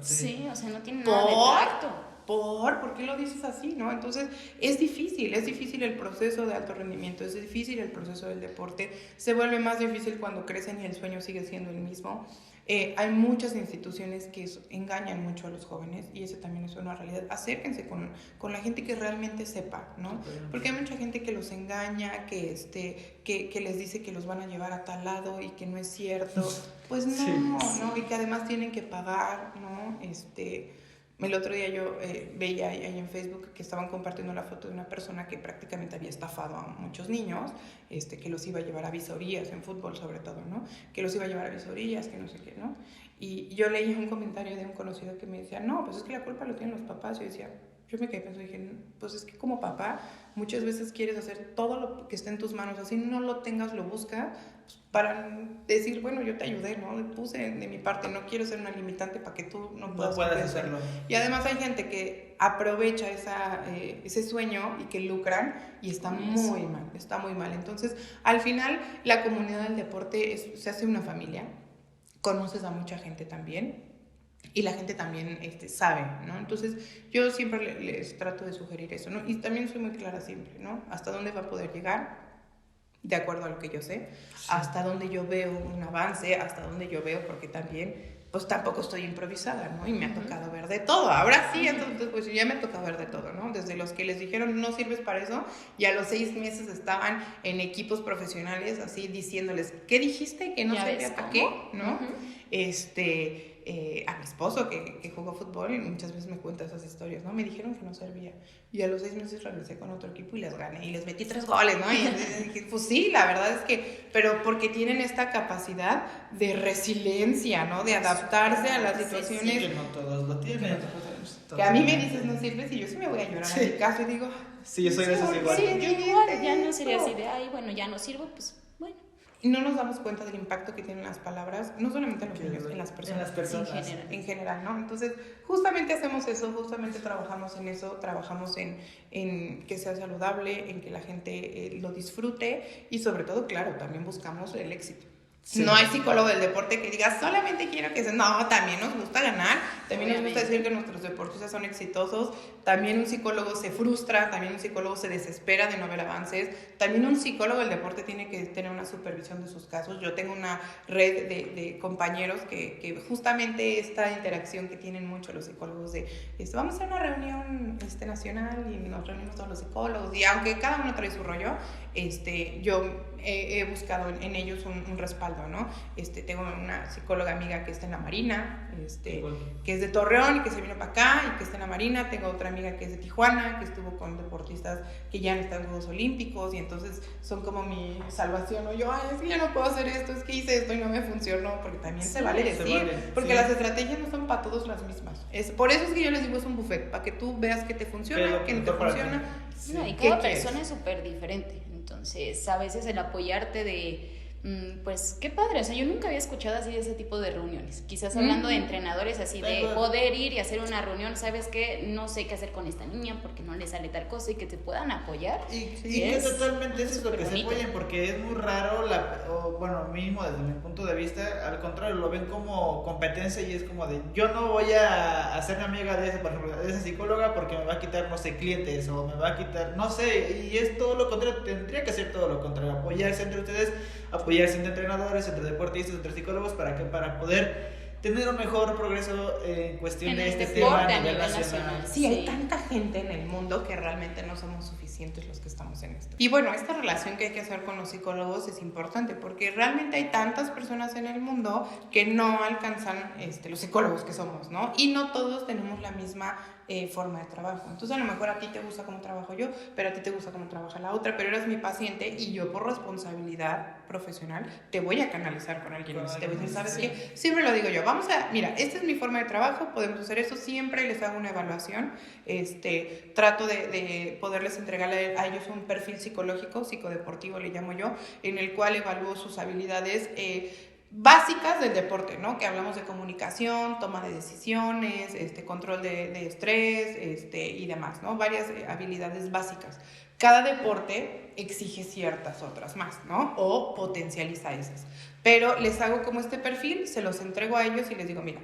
Sí, o sea, no tiene nada de tacto. ¿Por qué lo dices así, no? Entonces, es difícil el proceso de alto rendimiento, es difícil el proceso del deporte, se vuelve más difícil cuando crecen y el sueño sigue siendo el mismo. Hay muchas instituciones que engañan mucho a los jóvenes y eso también es una realidad. Acérquense con la gente que realmente sepa, ¿no? Porque hay mucha gente que los engaña, que les dice que los van a llevar a tal lado y que no es cierto. Pues no, ¿no? Y que además tienen que pagar, ¿no? El otro día yo veía ahí en Facebook que estaban compartiendo la foto de una persona que prácticamente había estafado a muchos niños, que los iba a llevar a visorías, en fútbol sobre todo, ¿no? Que los iba a llevar a visorías, que no sé qué, ¿no? Y yo leí un comentario de un conocido que me decía, no, pues es que la culpa lo tienen los papás. Yo me quedé pensando y dije, pues es que como papá muchas veces quieres hacer todo lo que esté en tus manos, así no lo tengas, lo buscas, pues, para decir, bueno, yo te ayudé, ¿no? Le puse de mi parte, no quiero ser una limitante para que tú no puedas hacerlo. Y además hay gente que aprovecha ese sueño y que lucran y está muy mal. Entonces, al final, la comunidad del deporte se hace una familia, conoces a mucha gente también, y la gente también sabe, ¿no? Entonces, yo siempre les trato de sugerir eso, ¿no? Y también soy muy clara siempre, ¿no? Hasta dónde va a poder llegar, de acuerdo a lo que yo sé, hasta dónde yo veo un avance, hasta dónde yo veo, porque también, pues tampoco estoy improvisada, ¿no? Y me ha tocado ver de todo. Ahora sí, entonces, pues ya me ha tocado ver de todo, ¿no? Desde los que les dijeron, no sirves para eso, y a los 6 meses estaban en equipos profesionales, así diciéndole, ¿qué dijiste? Que no sabía para qué, ¿no? a mi esposo que jugó fútbol y muchas veces me cuenta esas historias, ¿no? Me dijeron que no servía y a los 6 meses regresé con otro equipo y les gané y les metí 3 goles, ¿no? Y dije, pues sí, la verdad es que, pero porque tienen esta capacidad de resiliencia, ¿no? De adaptarse a las situaciones. Sí, que no todos lo tienen. Que a mí me dices no sirves y yo sí me voy a llorar a mi casa y digo... Sí, yo soy de esos igual. Sí, yo igual, ya no sería así de, ay, bueno, ya no sirvo, pues bueno. Y no nos damos cuenta del impacto que tienen las palabras, no solamente en los niños, en las personas. En las personas. En general, ¿no? Entonces, justamente hacemos eso, justamente trabajamos en eso, trabajamos en que sea saludable, en que la gente lo disfrute y sobre todo, claro, también buscamos el éxito. Sí. No hay psicólogo del deporte que diga solamente quiero que se... No, también nos gusta ganar, también nos gusta decir que nuestros deportistas son exitosos, también un psicólogo se frustra, también un psicólogo se desespera de no ver avances, también un psicólogo del deporte tiene que tener una supervisión de sus casos. Yo tengo una red de compañeros que justamente esta interacción que tienen mucho los psicólogos de vamos a hacer una reunión nacional y nos reunimos todos los psicólogos y aunque cada uno trae su rollo, yo he buscado en ellos un respaldo, ¿no? Tengo una psicóloga amiga que está en la Marina, que es de Torreón y que se vino para acá y que está en la Marina. Tengo otra amiga que es de Tijuana, que estuvo con deportistas que ya han estado en Juegos Olímpicos y entonces son como mi salvación, ¿no? Yo, es que yo no puedo hacer esto, es que hice esto y no me funcionó, porque también se vale decir, porque las estrategias no son para todos las mismas. Por eso es que yo les digo es un buffet, para que tú veas que te funciona, que no te funciona. No, y cada persona es súper diferente. Entonces, a veces el apoyarte de, pues, qué padre, o sea, yo nunca había escuchado así de ese tipo de reuniones, quizás hablando de entrenadores, así de poder ir y hacer una reunión, ¿sabes qué? No sé qué hacer con esta niña porque no le sale tal cosa y que te puedan apoyar. Y que totalmente eso es lo que se apoyen, porque es muy raro, bueno, mínimo desde mi punto de vista, al contrario, lo ven como competencia y es como de, yo no voy a hacerme amiga de ese, por ejemplo, de esa psicóloga porque me va a quitar, no sé, clientes o me va a quitar, no sé, y es todo lo contrario, tendría que ser todo lo contrario, apoyarse entre ustedes, apoyarse entre entrenadores, entre deportistas, entre psicólogos, para poder tener un mejor progreso en cuestión de este tema a nivel nacional. Sí, hay tanta gente en el mundo que realmente no somos suficientes los que estamos en esto. Y bueno, esta relación que hay que hacer con los psicólogos es importante porque realmente hay tantas personas en el mundo que no alcanzan los psicólogos que somos, ¿no? Y no todos tenemos la misma forma de trabajo. Entonces a lo mejor a ti te gusta cómo trabajo yo, pero a ti te gusta cómo trabaja la otra, pero eres mi paciente y yo por responsabilidad profesional te voy a canalizar con alguien más. Te voy a decir, ¿sabes qué? Siempre lo digo yo, mira, esta es mi forma de trabajo, podemos hacer eso, siempre les hago una evaluación, trato de poderles entregar a ellos un perfil psicológico, psicodeportivo le llamo yo, en el cual evalúo sus habilidades básicas del deporte, ¿no? Que hablamos de comunicación, toma de decisiones, control de estrés, y demás, ¿no? Varias habilidades básicas. Cada deporte exige ciertas otras más, ¿no? O potencializa esas. Pero les hago como este perfil, se los entrego a ellos y les digo, mira,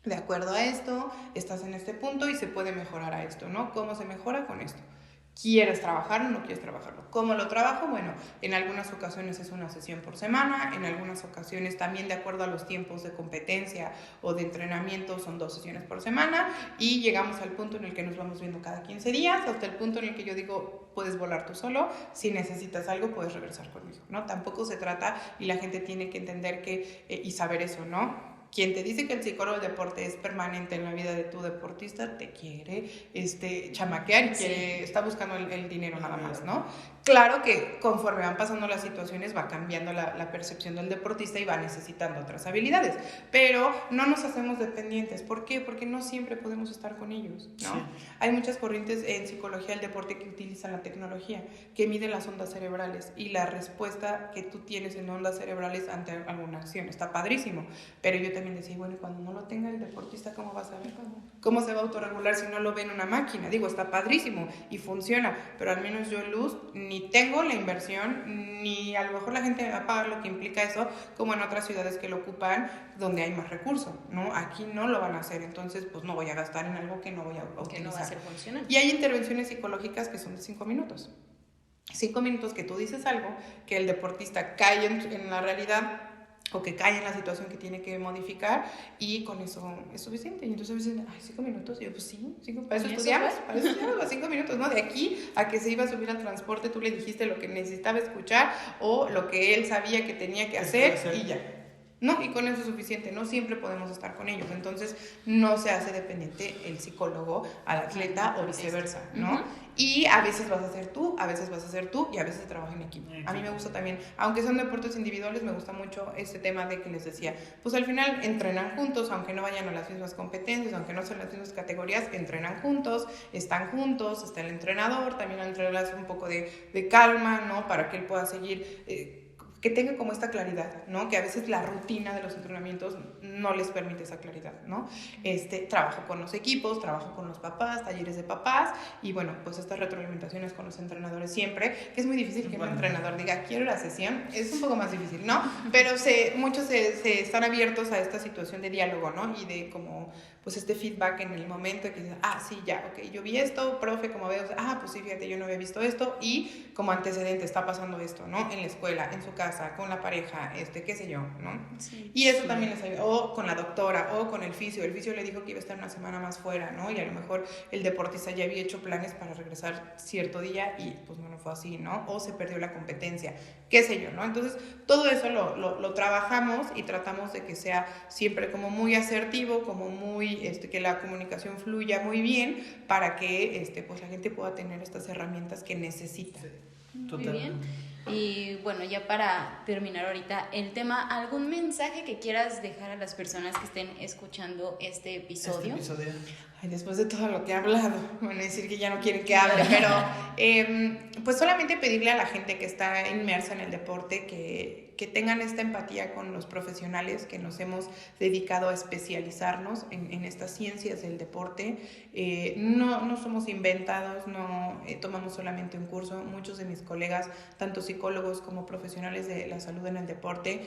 de acuerdo a esto, estás en este punto y se puede mejorar a esto, ¿no? ¿Cómo se mejora con esto? ¿Quieres trabajarlo o no quieres trabajarlo? ¿Cómo lo trabajo? Bueno, en algunas ocasiones es una sesión por semana, en algunas ocasiones también de acuerdo a los tiempos de competencia o de entrenamiento son 2 sesiones por semana y llegamos al punto en el que nos vamos viendo cada 15 días, hasta el punto en el que yo digo, puedes volar tú solo, si necesitas algo puedes regresar conmigo, ¿no? Tampoco se trata, y la gente tiene que entender que, y saber eso, ¿no? Quien te dice que el psicólogo del deporte es permanente en la vida de tu deportista, te quiere chamaquear y está buscando el dinero nada más, ¿no? Claro que conforme van pasando las situaciones va cambiando la percepción del deportista y va necesitando otras habilidades, pero no nos hacemos dependientes. ¿Por qué? Porque no siempre podemos estar con ellos, ¿no? Sí. Hay muchas corrientes en psicología del deporte que utilizan la tecnología, que miden las ondas cerebrales y la respuesta que tú tienes en ondas cerebrales ante alguna acción. Está padrísimo, pero yo también decía, bueno, cuando no lo tenga el deportista, ¿cómo va a saber? ¿Cómo se va a autorregular si no lo ve en una máquina? Digo, está padrísimo y funciona, pero al menos yo, Luz, ni tengo la inversión, ni a lo mejor la gente va a pagar lo que implica eso, como en otras ciudades que lo ocupan, donde hay más recursos, ¿no? Aquí no lo van a hacer, entonces pues no voy a gastar en algo que no voy a utilizar. Que no va a ser funcional. Y hay intervenciones psicológicas que son de 5 minutos. 5 minutos que tú dices algo, que el deportista cae en la realidad, o que cae en la situación que tiene que modificar y con eso es suficiente. Y entonces me dicen, ay, 5 minutos. Y yo, pues sí, para eso estudiamos, los 5 minutos, ¿no? De aquí a que se iba a subir al transporte, tú le dijiste lo que necesitaba escuchar o lo que él sabía que tenía que hacer y ya. ¿no? Y con eso es suficiente, no siempre podemos estar con ellos, entonces no se hace dependiente el psicólogo al atleta o viceversa, ¿no? Y a veces vas a ser tú, a veces vas a ser tú y a veces se trabaja en equipo. A mí me gusta también, aunque son deportes individuales, me gusta mucho este tema de que les decía, pues al final entrenan juntos, aunque no vayan a las mismas competencias, aunque no sean las mismas categorías, entrenan juntos, está el entrenador, también al entrenador le hace un poco de calma, ¿no? Para que él pueda seguir... que tenga como esta claridad, ¿no? Que a veces la rutina de los entrenamientos no les permite esa claridad, ¿no? Trabajo con los equipos, trabajo con los papás, talleres de papás y bueno, pues estas retroalimentaciones con los entrenadores siempre, que es muy difícil que un entrenador diga, quiero la sesión, es un poco más difícil, ¿no? Pero muchos se están abiertos a esta situación de diálogo, ¿no? Y de como, pues este feedback en el momento que dicen, sí, ya, ok, yo vi esto, profe, como veo, pues sí, fíjate, yo no había visto esto y como antecedente está pasando esto, ¿no? En la escuela, en su casa, con la pareja, qué sé yo, ¿no? Sí, y eso también les ayuda, o con la doctora, o con el fisio le dijo que iba a estar una semana más fuera, ¿no? Y a lo mejor el deportista ya había hecho planes para regresar cierto día y pues no fue así, ¿no? O se perdió la competencia, qué sé yo, ¿no? Entonces, todo eso lo trabajamos y tratamos de que sea siempre como muy asertivo, como muy, que la comunicación fluya muy bien para que, pues la gente pueda tener estas herramientas que necesita. Sí, muy bien. Y bueno, ya para terminar ahorita el tema, ¿algún mensaje que quieras dejar a las personas que estén escuchando este episodio? Ay, después de todo lo que he hablado, van a decir que ya no quieren que hable, pero pues solamente pedirle a la gente que está inmersa en el deporte que tengan esta empatía con los profesionales que nos hemos dedicado a especializarnos en estas ciencias del deporte. No somos inventados, no tomamos solamente un curso. Muchos de mis colegas, tanto psicólogos como profesionales de la salud en el deporte,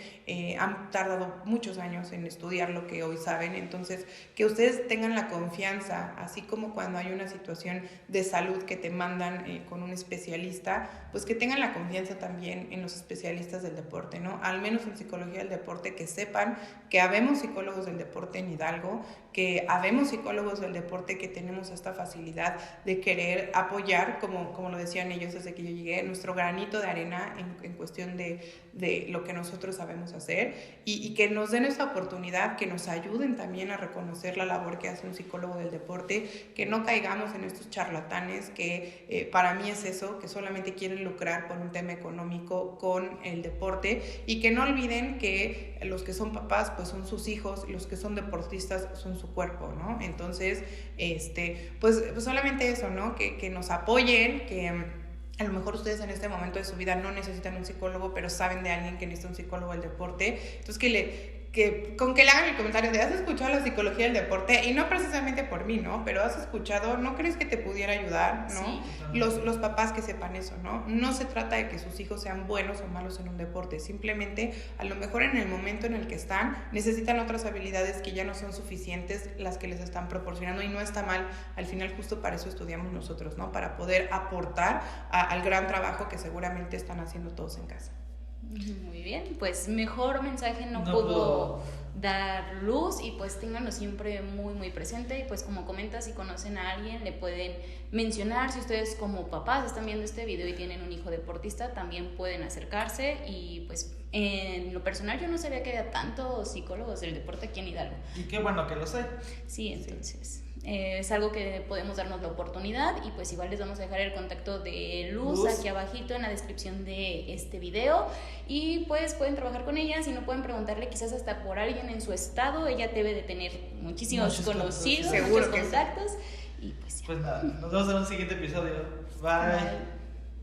han tardado muchos años en estudiar lo que hoy saben. Entonces, que ustedes tengan la confianza, así como cuando hay una situación de salud que te mandan con un especialista, pues que tengan la confianza también en los especialistas del deporte, ¿no? Al menos en psicología del deporte, que sepan que habemos psicólogos del deporte en Hidalgo, que habemos psicólogos del deporte que tenemos esta facilidad de querer apoyar, como lo decían ellos desde que yo llegué, nuestro granito de arena en cuestión de lo que nosotros sabemos hacer y que nos den esa oportunidad, que nos ayuden también a reconocer la labor que hace un psicólogo del deporte, que no caigamos en estos charlatanes que para mí es eso, que solamente quieren lucrar por un tema económico con el deporte y que no olviden que los que son papás pues son sus hijos, los que son deportistas son su cuerpo, ¿no? Entonces, pues solamente eso, ¿no? Que nos apoyen, que a lo mejor ustedes en este momento de su vida no necesitan un psicólogo, pero saben de alguien que necesita un psicólogo del deporte, entonces con que le hagan el comentario de ¿has escuchado la psicología del deporte? Y no precisamente por mí, ¿no? Pero has escuchado, ¿no crees que te pudiera ayudar? ¿No? Sí. Los papás que sepan eso, ¿no? No se trata de que sus hijos sean buenos o malos en un deporte, simplemente a lo mejor en el momento en el que están necesitan otras habilidades que ya no son suficientes las que les están proporcionando y no está mal, al final justo para eso estudiamos nosotros, ¿no? Para poder aportar al gran trabajo que seguramente están haciendo todos en casa. Muy bien, pues mejor mensaje no pudo dar luz y pues ténganlo siempre muy muy presente y pues como comentas, si conocen a alguien le pueden mencionar, si ustedes como papás están viendo este video y tienen un hijo deportista también pueden acercarse y pues en lo personal yo no sabía que había tantos psicólogos del deporte aquí en Hidalgo. Y qué bueno que lo sé. Sí, entonces... es algo que podemos darnos la oportunidad y pues igual les vamos a dejar el contacto de Luz aquí abajito en la descripción de este video y pues pueden trabajar con ella, si no pueden preguntarle quizás hasta por alguien en su estado, ella debe de tener muchos conocidos, muchos contactos y pues ya. Pues nada, nos vemos en un siguiente episodio. Bye.